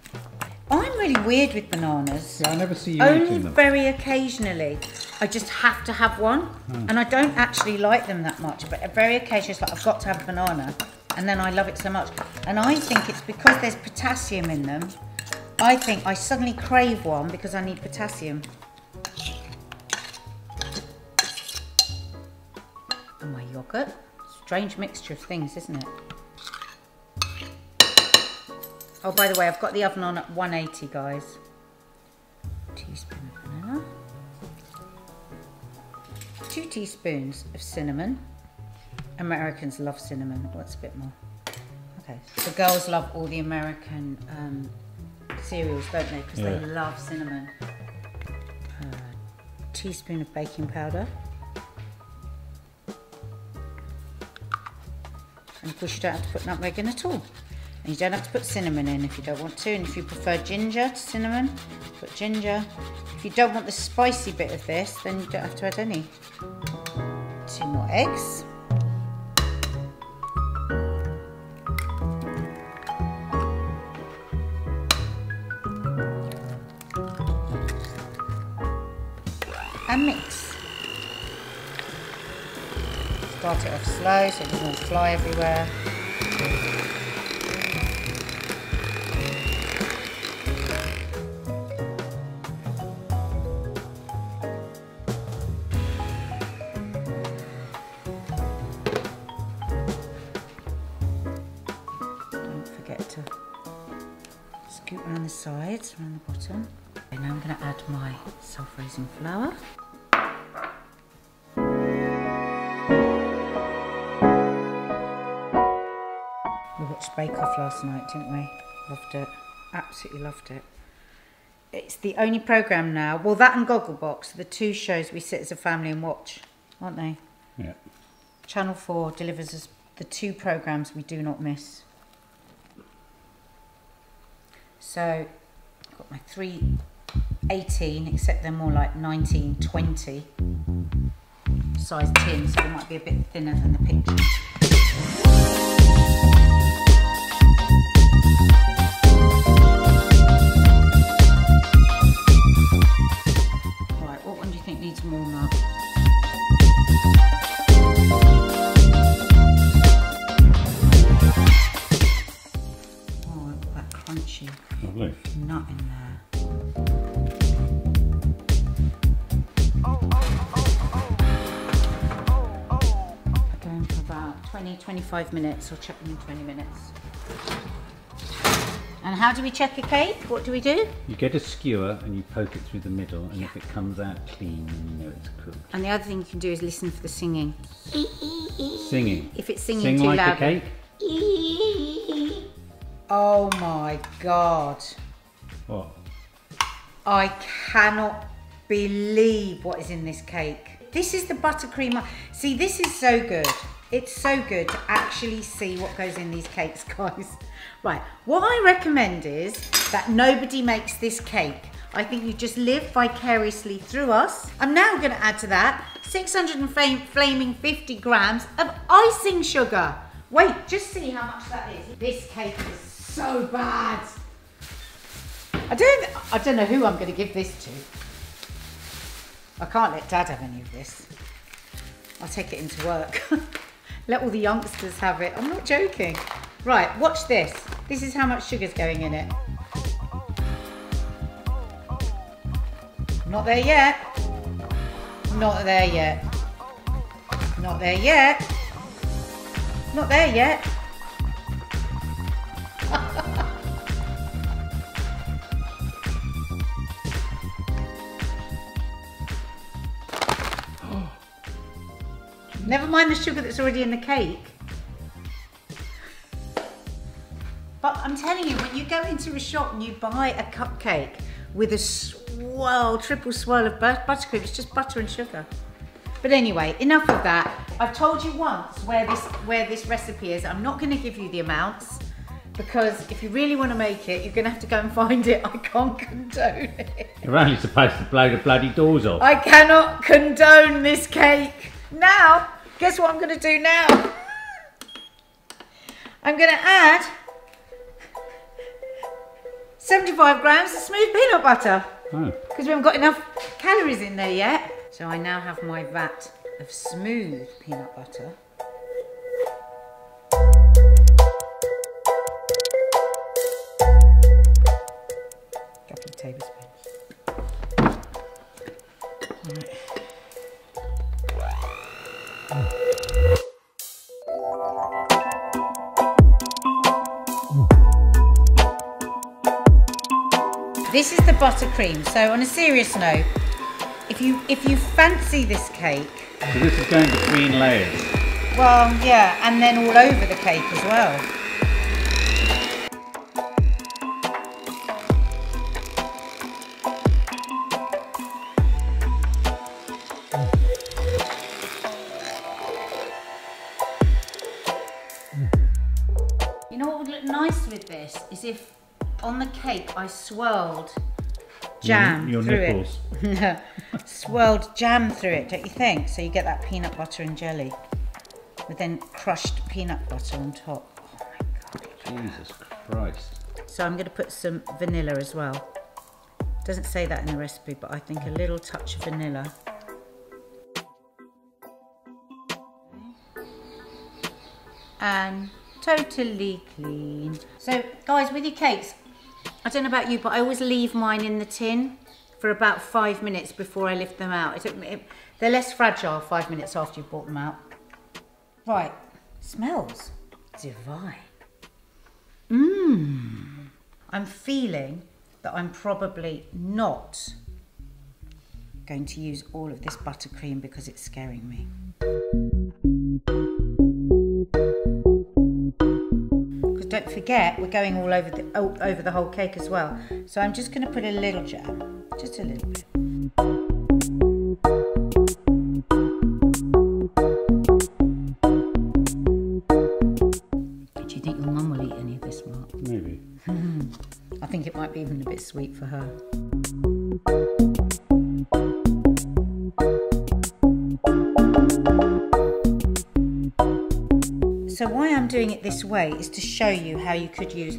I'm really weird with bananas. Yeah, I never see you Only eating them. very occasionally. I just have to have one. And I don't actually like them that much. But very occasionally, it's like, I've got to have a banana. And then I love it so much. And I think it's because there's potassium in them. I think I suddenly crave one because I need potassium. And my yogurt. Strange mixture of things, isn't it? Oh, by the way, I've got the oven on at 180, guys. Teaspoon of vanilla. 2 teaspoons of cinnamon. Americans love cinnamon. What's a bit more? Okay. The girls love all the American cereals, don't they? Because they love cinnamon. Teaspoon of baking powder. And of course, you don't have to put nutmeg in at all. And you don't have to put cinnamon in if you don't want to. And if you prefer ginger to cinnamon, put ginger. If you don't want the spicy bit of this, then you don't have to add any. 2 more eggs. And mix. Start it off slow so it doesn't all fly everywhere. Scoop around the sides, around the bottom. And now I'm going to add my self-raising flour. We watched Bake Off last night, didn't we? Loved it. Absolutely loved it. It's the only programme now. Well, that and Gogglebox are the 2 shows we sit as a family and watch, aren't they? Yeah. Channel 4 delivers us the 2 programmes we do not miss. So, I've got my 318, except they're more like 1920 size tins, so they might be a bit thinner than the picture. Right, what one do you think needs more now? Crunchy nut in there. I go in for about 20-25 minutes. I'll check them in 20 minutes. And how do we check a cake? What do we do? You get a skewer and you poke it through the middle, and if it comes out clean, then you know it's cooked. And the other thing you can do is listen for the singing. Singing. If it's singing too like loud. a cake. Oh my God. What? I cannot believe what is in this cake. This is the buttercream. See, this is so good. It's so good to actually see what goes in these cakes, guys. Right, what I recommend is that nobody makes this cake. I think you just live vicariously through us. I'm now going to add to that 650 grams of icing sugar. Wait, just see how much that is. This cake is so bad. I don't know who I'm going to give this to. I can't let Dad have any of this. I'll take it into work. Let all the youngsters have it. I'm not joking. Right, watch this. This is how much sugar's going in it. Not there yet. Not there yet. Not there yet. Not there yet. Never mind the sugar that's already in the cake. But I'm telling you, when you go into a shop and you buy a cupcake with a swirl, triple swirl of buttercream, it's just butter and sugar. But anyway, enough of that. I've told you once where this recipe is. I'm not going to give you the amounts because if you really want to make it, you're going to have to go and find it. I can't condone it. You're only supposed to blow the bloody doors off. I cannot condone this cake. Now, guess what I'm going to do now? I'm going to add 75 grams of smooth peanut butter. Oh. Because we haven't got enough calories in there yet. So I now have my vat of smooth peanut butter. Couple of tablespoons. Right. This is the buttercream. So on a serious note, if you fancy this cake, So this is going between layers. well, yeah, and then all over the cake as well. You know what would look nice with this is if on the cake I swirled jam Your through nipples. it. Swirled jam through it, don't you think? So you get that peanut butter and jelly with then crushed peanut butter on top. Oh my God. Jesus Christ. So I'm going to put some vanilla as well. Doesn't say that in the recipe, but I think a little touch of vanilla. And totally clean. So guys, with your cakes, I don't know about you, but I always leave mine in the tin for about 5 minutes before I lift them out. They're less fragile 5 minutes after you've brought them out. Right, smells divine. Mmm. I'm feeling that I'm probably not going to use all of this buttercream because it's scaring me. Because don't forget, we're going all over the whole cake as well. So I'm just going to put a little jam, just a little bit. Do you think your mum will eat any of this, Mark? Maybe. I think it might be even a bit sweet for her. So why I'm doing it this way is to show you how you could use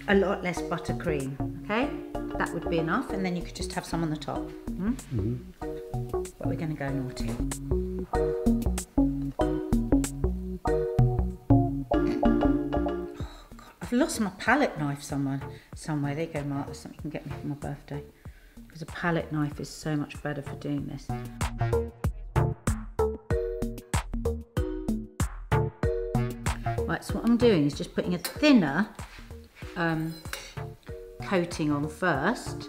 a lot less buttercream, okay? That would be enough, and then you could just have some on the top. But we're going to go naughty. I've lost my palette knife somewhere. There you go, Mark. That's something you can get me for my birthday. Because a palette knife is so much better for doing this. Right, so what I'm doing is just putting a thinner coating on first,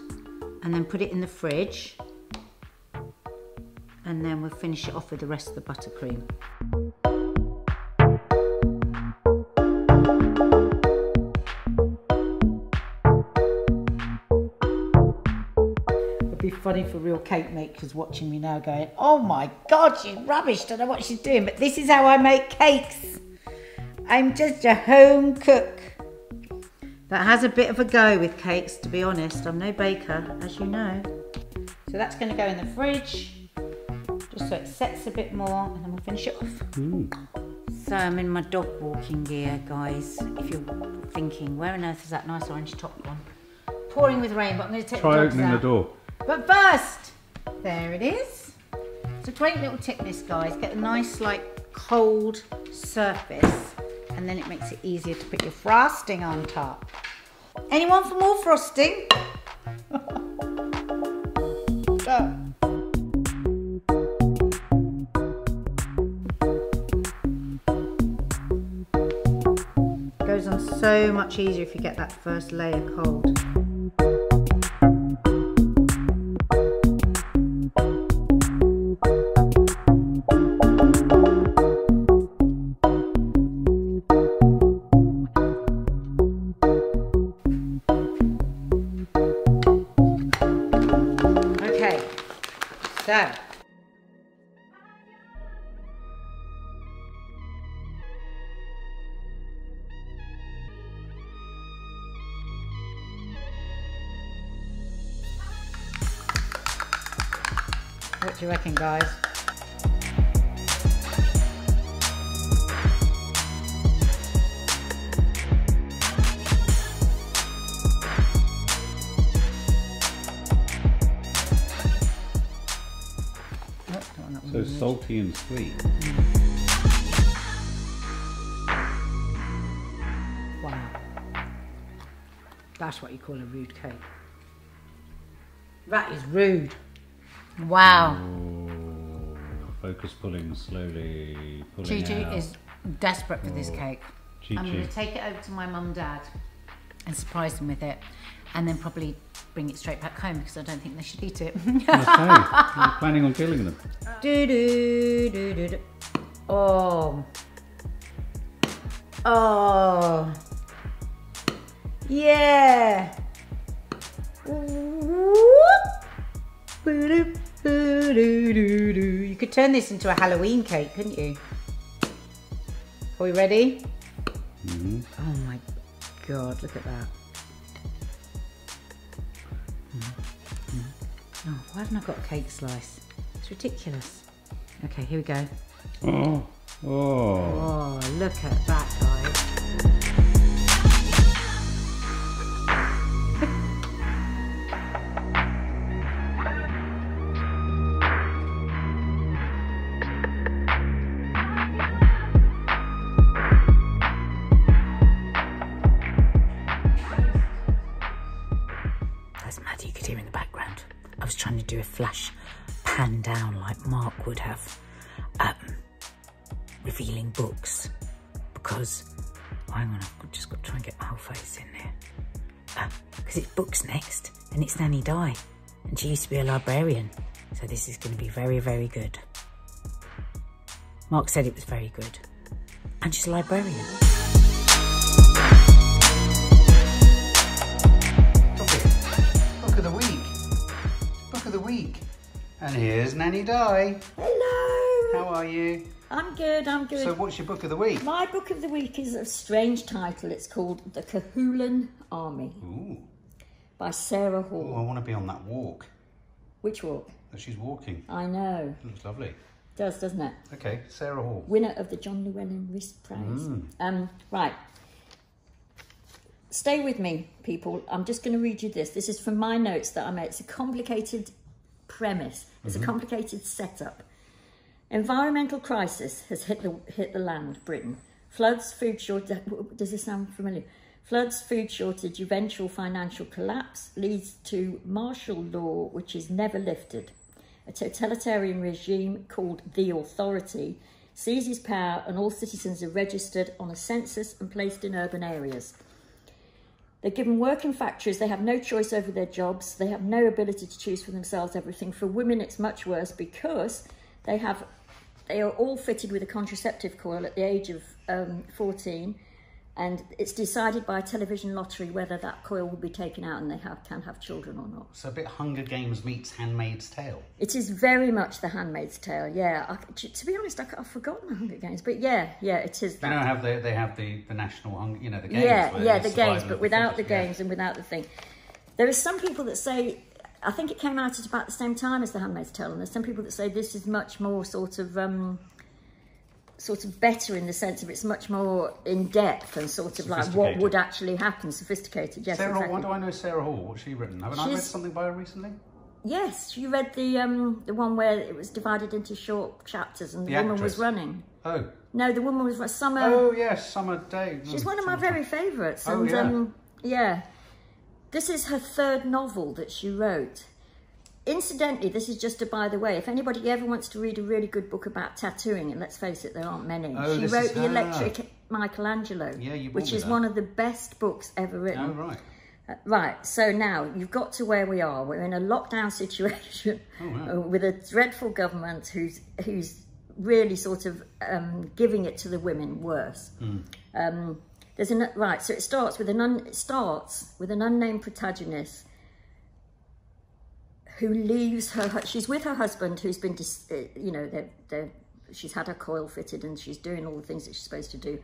and then put it in the fridge, and then we'll finish it off with the rest of the buttercream. It'd be funny for real cake makers watching me now going, oh my God, she's rubbish, don't know what she's doing, but this is how I make cakes. I'm just a home cook that has a bit of a go with cakes, to be honest. I'm no baker, as you know. So that's going to go in the fridge, just so it sets a bit more, and then we'll finish it off. So I'm in my dog walking gear, guys. If you're thinking, where on earth is that nice orange top one? Pouring with rain, but I'm going to take the dogs out. Try opening the door. But first, there it is. It's a great little tip, this, guys. Get a nice, like, cold surface, and then it makes it easier to put your frosting on top. Anyone for more frosting? Go. Goes on so much easier if you get that first layer cold. go. What do you reckon, guys? So salty and sweet. Wow. That's what you call a rude cake. That is rude. Wow. Oh, focus pulling slowly, pulling Chi-Chi out. is desperate for this cake. Chi-Chi. I'm going to take it over to my mum and dad and surprise them with it, and then probably bring it straight back home because I don't think they should eat it. Okay, you're planning on killing them. Do do do do do. Oh. Oh. Yeah. You could turn this into a Halloween cake, couldn't you? Are we ready? Mm-hmm. Oh my God, look at that. Oh, why haven't I got a cake slice? It's ridiculous. Okay, here we go. Oh, oh. Oh, look at that, guys. That's mad, you could hear in the background. I was trying to do a flash pan down like Mark would have, revealing books, because hang on, I've just got to try and get my whole face in there, because it's books next, and it's Nanny Di, and she used to be a librarian, so this is going to be very, very good. Mark said it was very good, and she's a librarian. Book of the week. Book of the week. And here's Nanny Di. Hello. How are you? I'm good, I'm good. So what's your book of the week? My book of the week is a strange title. It's called The Kahoolan Army Ooh. by Sarah Oh, Hall. I want to be on that walk Which walk? that she's walking. I know. Looks lovely. Does, doesn't it? Okay, Sarah Hall. Winner of the John Llewellyn Rhys Prize. Right. Stay with me, people. I'm just going to read you this. This is from my notes that I made. It's a complicated premise. It's a complicated setup. Environmental crisis has hit the land, Britain. Floods, food shortage. Does this sound familiar? Floods, food shortage, eventual financial collapse leads to martial law, which is never lifted. A totalitarian regime called the Authority seizes power, and all citizens are registered on a census and placed in urban areas. They're given work in factories. They have no choice over their jobs. They have no ability to choose for themselves everything. For women, it's much worse because they are all fitted with a contraceptive coil at the age of 14, and it's decided by a television lottery whether that coil will be taken out and they can have children or not. So a bit Hunger Games meets Handmaid's Tale. It is very much the Handmaid's Tale, yeah. To be honest, I've forgotten the Hunger Games, but yeah, it is that. You know, they have the national hunger, you know, the games. Yeah, the games, but without the games and without the thing. There are some people that say, I think it came out at about the same time as the Handmaid's Tale, and there's some people that say this is much more sort of better in the sense of it's much more in depth and sort of like what would actually happen, sophisticated. Yes, Sarah, exactly. why do I know Sarah Hall? What's she written? Haven't I read something by her recently? Yes, you read the one where it was divided into short chapters and the woman was running. Oh. No, the woman was Summer. Oh yes, Summer Day. She's one of my very favourites. Oh, and yeah. This is her third novel that she wrote. Incidentally, this is just a by the way, if anybody ever wants to read a really good book about tattooing, and let's face it, there aren't many. She wrote The Electric Michelangelo, which is one of the best books ever written. Oh, right. Right, so now you've got to where we are. We're in a lockdown situation with a dreadful government who's really sort of giving it to the women worse. So it starts with an unnamed protagonist who leaves her, she's with her husband who's been, you know, she's had her coil fitted and she's doing all the things that she's supposed to do.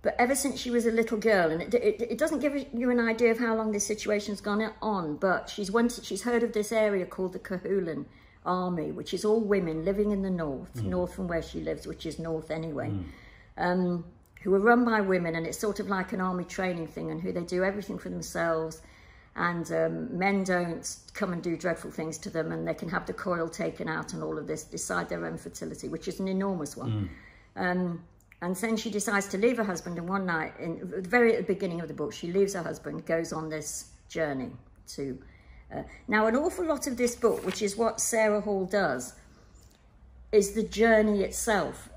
But ever since she was a little girl, and it doesn't give you an idea of how long this situation's gone on, but she's heard of this area called the Kahoolan Army, which is all women living in the north from where she lives, which is north anyway, who are run by women, and it's sort of like an army training thing, and who they do everything for themselves, and men don't come and do dreadful things to them, and they can have the coil taken out and all of this, decide their own fertility, which is an enormous one. And then she decides to leave her husband, and one night, very at the beginning of the book, she leaves her husband, goes on this journey to... now, an awful lot of this book, which is what Sarah Hall does, is the journey itself.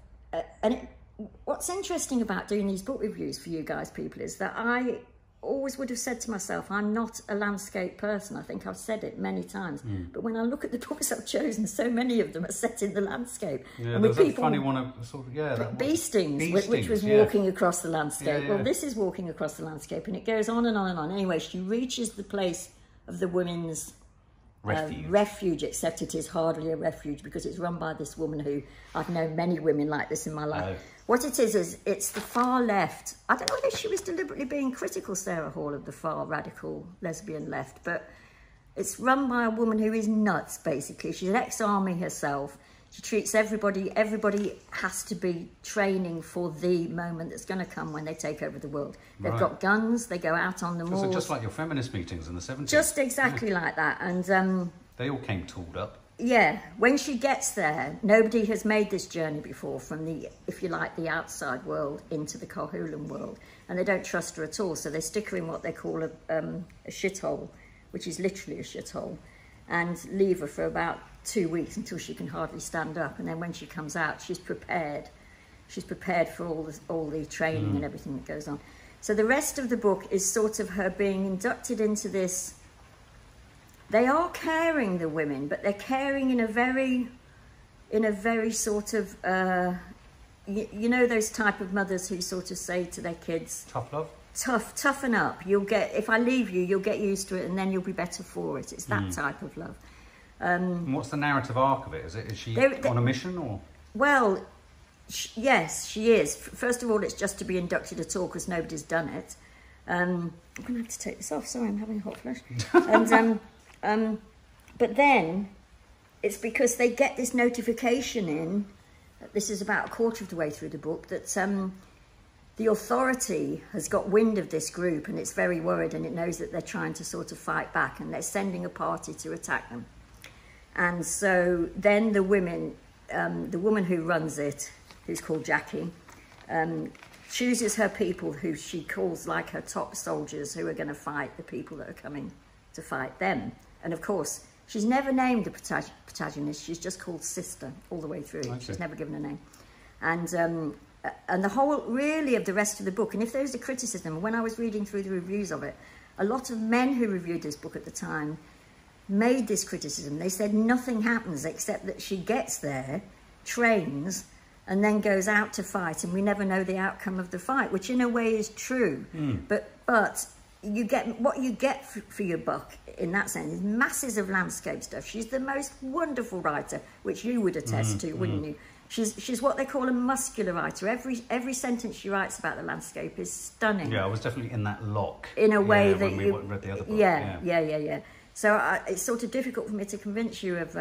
What's interesting about doing these book reviews for you guys, people, is that I always would have said to myself, I'm not a landscape person. I think I've said it many times. But when I look at the books I've chosen, so many of them are set in the landscape. Yeah, and there's with a people, funny one of sort of, yeah. Bee Stings, which was walking across the landscape. Well, this is walking across the landscape, and it goes on and on and on. Anyway, she reaches the place of the women's refuge, except it is hardly a refuge because it's run by this woman who, I've known many women like this in my life. What it is it's the far left. I don't know whether she was deliberately being critical, Sarah Hall, of the far radical lesbian left, but it's run by a woman who is nuts, basically. She's an ex-army herself. She treats everybody has to be training for the moment that's going to come when they take over the world. They've got guns, they go out on the moors. So just like your feminist meetings in the 70s. Just exactly like that. And they all came tooled up. Yeah, when she gets there, nobody has made this journey before from the, if you like, the outside world into the Kahoolan world. And they don't trust her at all, so they stick her in what they call a shithole, which is literally a shithole, and leave her for about 2 weeks until she can hardly stand up. And then when she comes out, she's prepared. She's prepared for all the training and everything that goes on. So the rest of the book is sort of her being inducted into this. They are caring, the women, but they're caring in a very sort of, you know, those type of mothers who sort of say to their kids, tough love? Toughen up. You'll get, if I leave you, you'll get used to it, and then you'll be better for it. It's that type of love. And what's the narrative arc of it? Is she on a mission, or? Well, yes, she is. First of all, it's just to be inducted at all because nobody's done it. I'm going to have to take this off. Sorry, I'm having a hot flush. And but then it's because they get this notification in. This is about a quarter of the way through the book, that the authority has got wind of this group, and it's very worried, and it knows that they're trying to sort of fight back, and they're sending a party to attack them. And so then the woman who runs it, who's called Jackie, chooses her people, who she calls like her top soldiers, who are going to fight the people that are coming to fight them. And of course, she's never named the protagonist. She's just called Sister all the way through. She's never given a name. And the whole, really, of the rest of the book, and if there's a criticism, when I was reading through the reviews of it, a lot of men who reviewed this book at the time made this criticism. They said nothing happens except that she gets there, trains, and then goes out to fight, and we never know the outcome of the fight, which in a way is true. But you get what you get for your buck in that sense is masses of landscape stuff. She's the most wonderful writer, which you would attest to, wouldn't you? She's what they call a muscular writer. Every sentence she writes about the landscape is stunning. Yeah, I was definitely in that lock. In a way that when we read the other book. Yeah. So it's sort of difficult for me to convince you of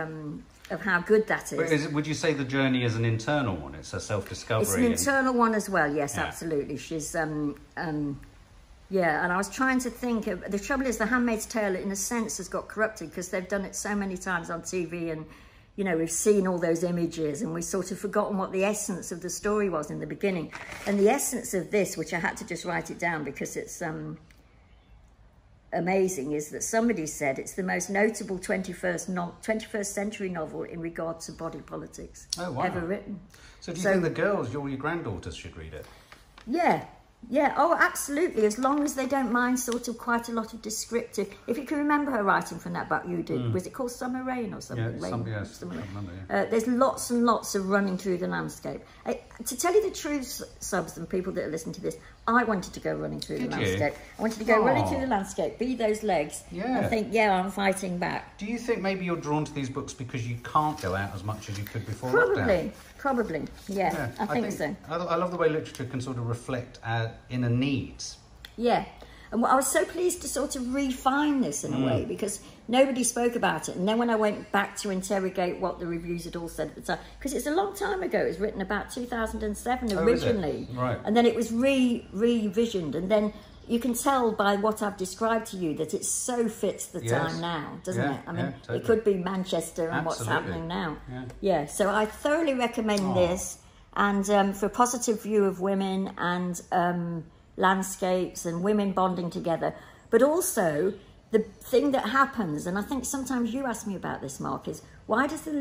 how good that is. But would you say the journey is an internal one? It's a self-discovery. It's an internal one as well. Yes, absolutely. She's yeah, and I was trying to think of, the trouble is The Handmaid's Tale in a sense has got corrupted because they've done it so many times on TV, and you know, we've seen all those images and we've sort of forgotten what the essence of the story was in the beginning. And the essence of this, which I had to just write it down because it's amazing, is that somebody said it's the most notable 21st century novel in regard to body politics ever written. So do you think the girls, your granddaughters, should read it? Yeah, oh, absolutely, as long as they don't mind sort of quite a lot of descriptive. If you can remember her writing from that book you did, was it called Summer Rain or something? Yeah, I remember, there's lots and lots of running through the landscape. To tell you the truth, subs and people that are listening to this, I wanted to go running through the Did you? landscape. I wanted to go running through the landscape, be those legs, Yeah. and think, yeah, I'm fighting back. Do you think maybe you're drawn to these books because you can't go out as much as you could before Probably, lockdown? probably, yeah, I think so. I love the way literature can sort of reflect our inner needs. Yeah, and I was so pleased to sort of refine this in a way, because nobody spoke about it. And then when I went back to interrogate what the reviews had all said at the time, because it's a long time ago, it was written about 2007 originally, Right. and then it was revisioned, and then you can tell by what I've described to you that it so fits the time now, doesn't it? I mean, totally. it could be Manchester and what's happening now. Yeah, so I thoroughly recommend this, and for a positive view of women and landscapes and women bonding together. But also, the thing that happens, and I think sometimes you ask me about this, Mark, is why does the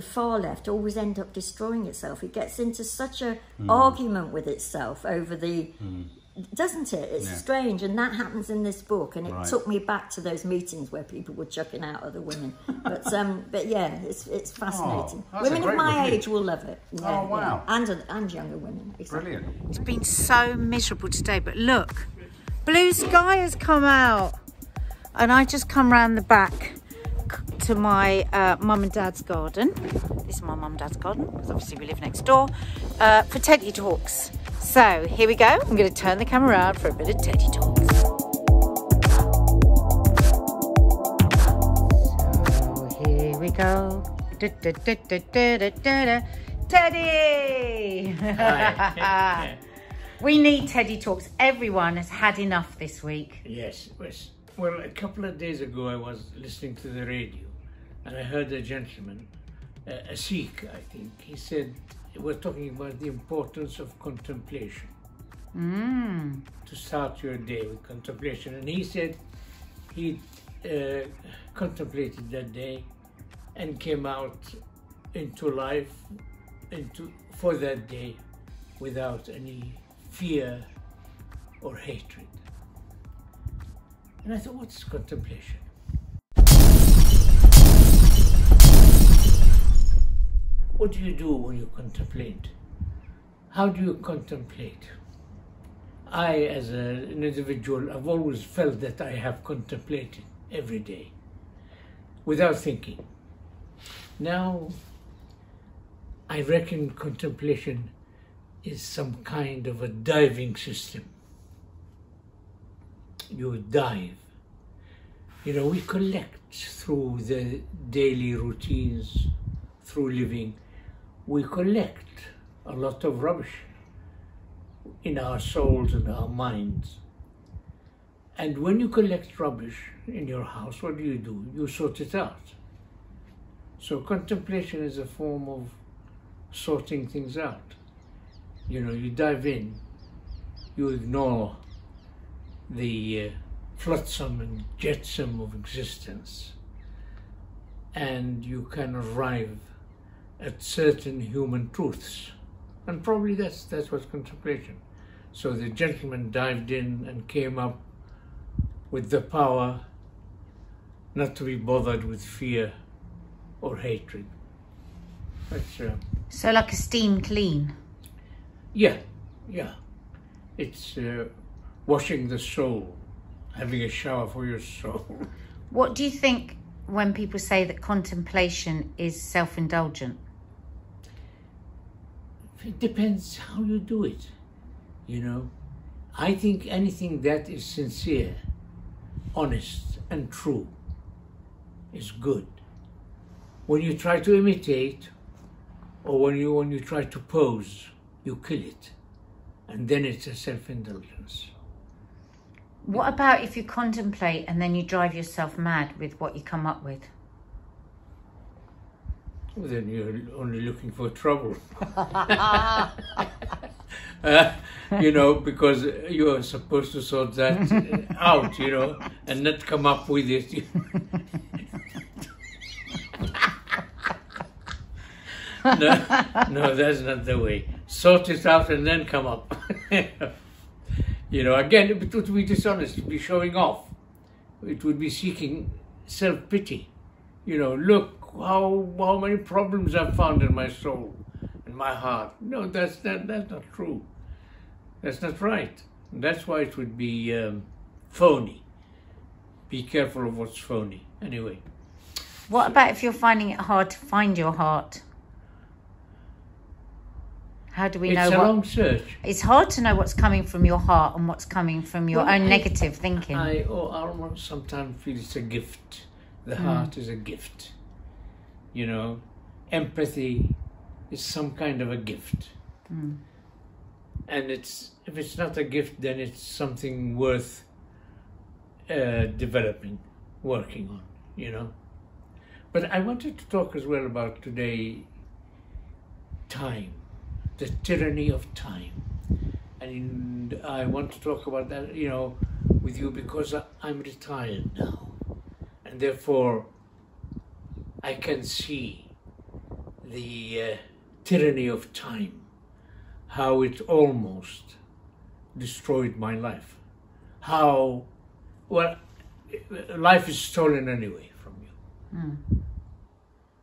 far left, always end up destroying itself? It gets into such a argument with itself over the... Doesn't it? It's strange, and that happens in this book, and it took me back to those meetings where people were chucking out other women. But yeah, it's fascinating. Women of my age will love it. Yeah, oh wow! Yeah. And younger women. Exactly. Brilliant. It's been so miserable today, but look, blue sky has come out, and I just come round the back to my mum and dad's garden. This is my mum and dad's garden, because obviously we live next door, for Teddy Talks. So here we go. I'm going to turn the camera around for a bit of Teddy Talks. So here we go. Teddy! We need Teddy Talks. Everyone has had enough this week. Yes. Well, a couple of days ago I was listening to the radio and I heard a gentleman, a Sikh, I think. He said, we're talking about the importance of contemplation. To start your day with contemplation. And he said he contemplated that day and came out into life for that day without any fear or hatred. And I thought, what's contemplation? What do you do when you contemplate? How do you contemplate? I, as an individual, I've always felt that I have contemplated every day without thinking. Now, I reckon contemplation is some kind of a diving system. You dive. You know, we collect through the daily routines, through living. We collect a lot of rubbish in our souls and our minds. And when you collect rubbish in your house, what do? You sort it out. So contemplation is a form of sorting things out. You know, you dive in, you ignore the flotsam and jetsam of existence, and you can arrive at certain human truths. And probably that's what's contemplation. So the gentleman dived in and came up with the power not to be bothered with fear or hatred. That's, So like a steam clean. yeah. It's washing the soul, having a shower for your soul. What do you think when people say that contemplation is self-indulgent? It depends how you do it, you know. I think anything that is sincere, honest and true is good. When you try to imitate, or when you try to pose, you kill it, and then it's a self-indulgence. What about if you contemplate and then you drive yourself mad with what you come up with? Well, then you're only looking for trouble. You know, because you are supposed to sort that out, you know, and not come up with it. No, that's not the way. Sort it out and then come up. You know, again, it would be dishonest, it would be showing off. It would be seeking self-pity. You know, look how many problems I've found in my soul, in my heart. No, that's not true. That's not right. That's why it would be phony. Be careful of what's phony. Anyway. What about if you're finding it hard to find your heart? How do we know It's a what? long search. It's hard to know what's coming from your heart and what's coming from your own negative thinking. I almost sometimes feel it's a gift. The heart is a gift. You know, empathy is some kind of a gift. And if it's not a gift, then it's something worth developing, working on, you know. But I wanted to talk as well about today, time, the tyranny of time. And I want to talk about that, you know, with you because I'm retired now. And therefore, I can see the tyranny of time, how it almost destroyed my life. How, well, life is stolen anyway from you.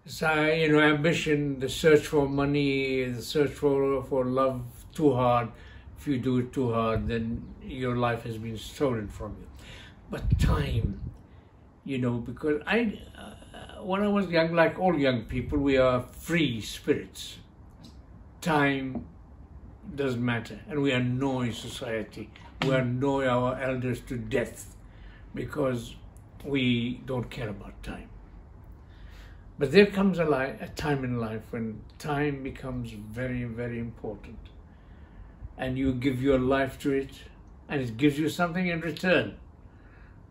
So, you know, ambition, the search for money, the search for love too hard. If you do it too hard, then your life has been stolen from you. But time, you know, because when I was young, like all young people, we are free spirits. Time doesn't matter, and we annoy society. We annoy our elders to death because we don't care about time. But there comes a time in life when time becomes very, very important. And you give your life to it, and it gives you something in return.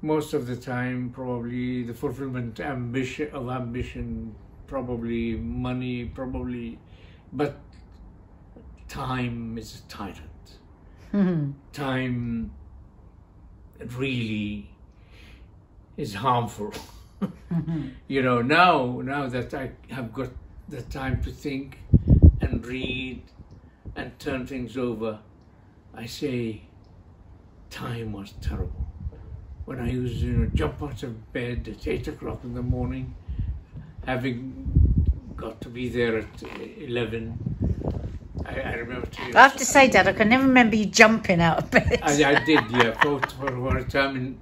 Most of the time, probably the fulfillment of ambition, probably money, probably, but time is a tyrant. Time really is harmful. You know, now that I have got the time to think and read and turn things over, I say time was terrible. When I used to jump out of bed at 8 o'clock in the morning, having got to be there at 11, I remember. I have to say, Dad, I can never remember you jumping out of bed. I did, yeah, for a time.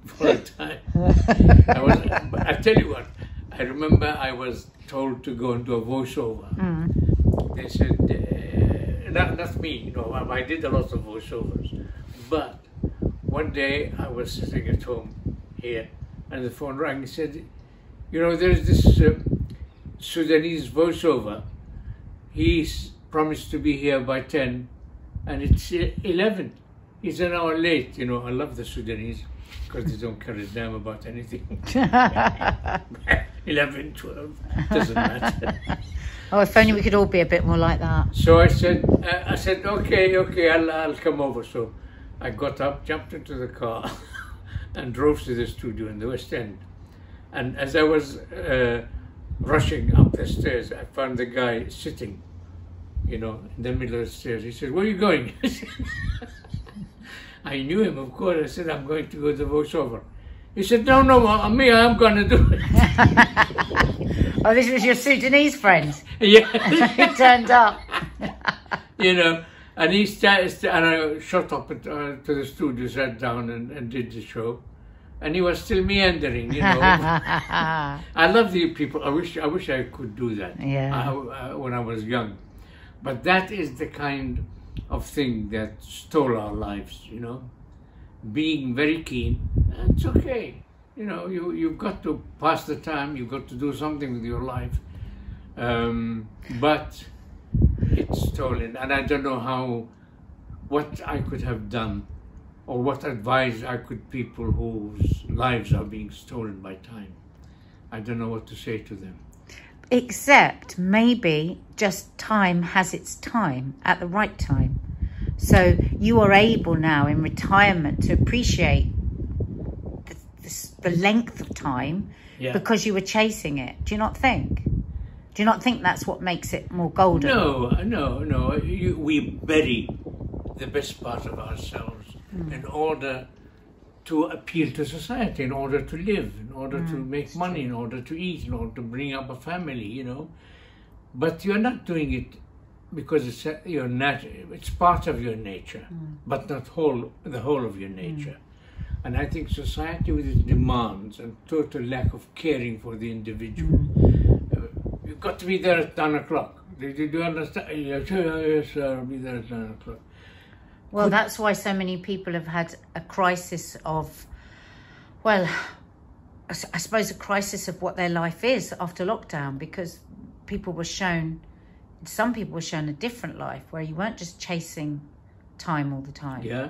I tell you what, I remember I was told to go and do a voiceover. They said, not me, you know, I did a lot of voiceovers, but one day I was sitting at home here and the phone rang and said, you know, there's this Sudanese voiceover. He's promised to be here by 10 and it's 11. He's an hour late. You know, I love the Sudanese because they don't care a damn about anything. 11, 12, doesn't matter. Oh, if only we could all be a bit more like that. So I said, okay, I'll come over. So I got up, jumped into the car and drove to the studio in the West End. And as I was rushing up the stairs, I found the guy sitting, you know, in the middle of the stairs. He said, where are you going? I knew him, of course. I said, I'm going to go to the voiceover. He said, no, me, I'm going to do it. Oh, this was your Sudanese friend? Yeah. He turned up. You know, and he and I shot up to the studio, sat down and did the show. And he was still meandering, you know. I love the people. I wish I could do that when I was young. But that is the kind of thing that stole our lives, you know. Being very keen, and it's okay. You know, you've got to pass the time, you've got to do something with your life. But it's stolen, and I don't know what I could have done, or what advice I could people whose lives are being stolen by time. I don't know what to say to them. Except maybe just time has its time at the right time. So you are able now in retirement to appreciate the length of time because you were chasing it. Do you not think? Do you not think that's what makes it more golden? No. We bury the best part of ourselves in order to appeal to society, in order to live, in order to make money, in order to eat, in order to bring up a family, you know. But you're not doing it because it's your it's part of your nature, but not the whole of your nature. And I think society with its demands and total lack of caring for the individual, you've got to be there at 9 o'clock. Do you understand? Yes, sir, I'll be there at 9 o'clock. Well, that's why so many people have had a crisis of, well, I suppose a crisis of what their life is after lockdown, because some people were shown a different life where you weren't just chasing time all the time. Yeah.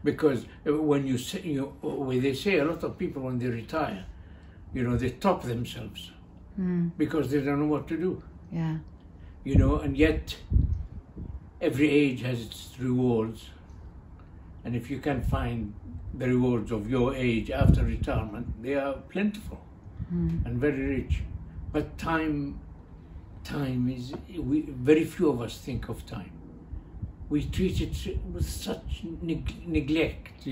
Because when you say, when they say, a lot of people when they retire, they top themselves because they don't know what to do. Yeah. And yet every age has its rewards, and if you can find the rewards of your age after retirement, they are plentiful and very rich. But time is, very few of us think of time. We treat it with such neglect,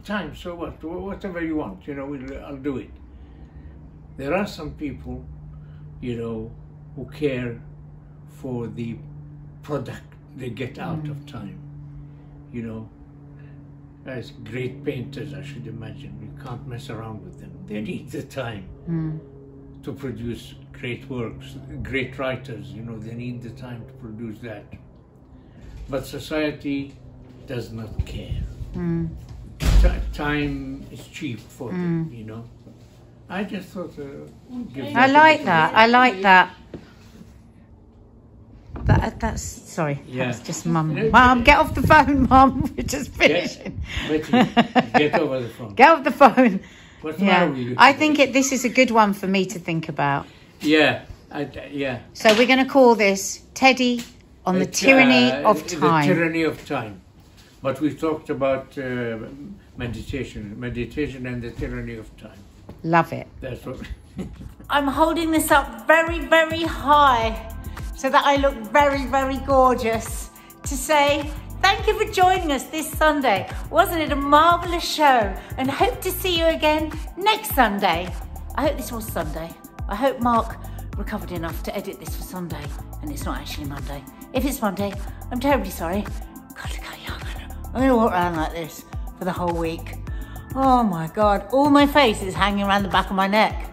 time, so what, whatever you want, I'll do it. There are some people, who care for the product they get out of time, As great painters, I should imagine, you can't mess around with them. They need the time to produce great works. Great writers, they need the time to produce that. But society does not care. Time is cheap for them, I just thought I like that. I like that. That's sorry. Yeah. That's just Mum. Mum, get off the phone, Mum. We're just finishing. Get over the phone. Get off the phone. What's the matter with you? I think this is a good one for me to think about. Yeah. So we're going to call this Teddy on the tyranny of time. The tyranny of time. But we talked about meditation and the tyranny of time. Love it. That's what. I'm holding this up very, very high so that I look very, very gorgeous to say thank you for joining us this Sunday. Wasn't it a marvellous show? And hope to see you again next Sunday. I hope this was Sunday. I hope Mark recovered enough to edit this for Sunday and it's not actually Monday. If it's Monday, I'm terribly sorry. God, look how young I am. I'm going to walk around like this for the whole week. Oh my God, all my face is hanging around the back of my neck.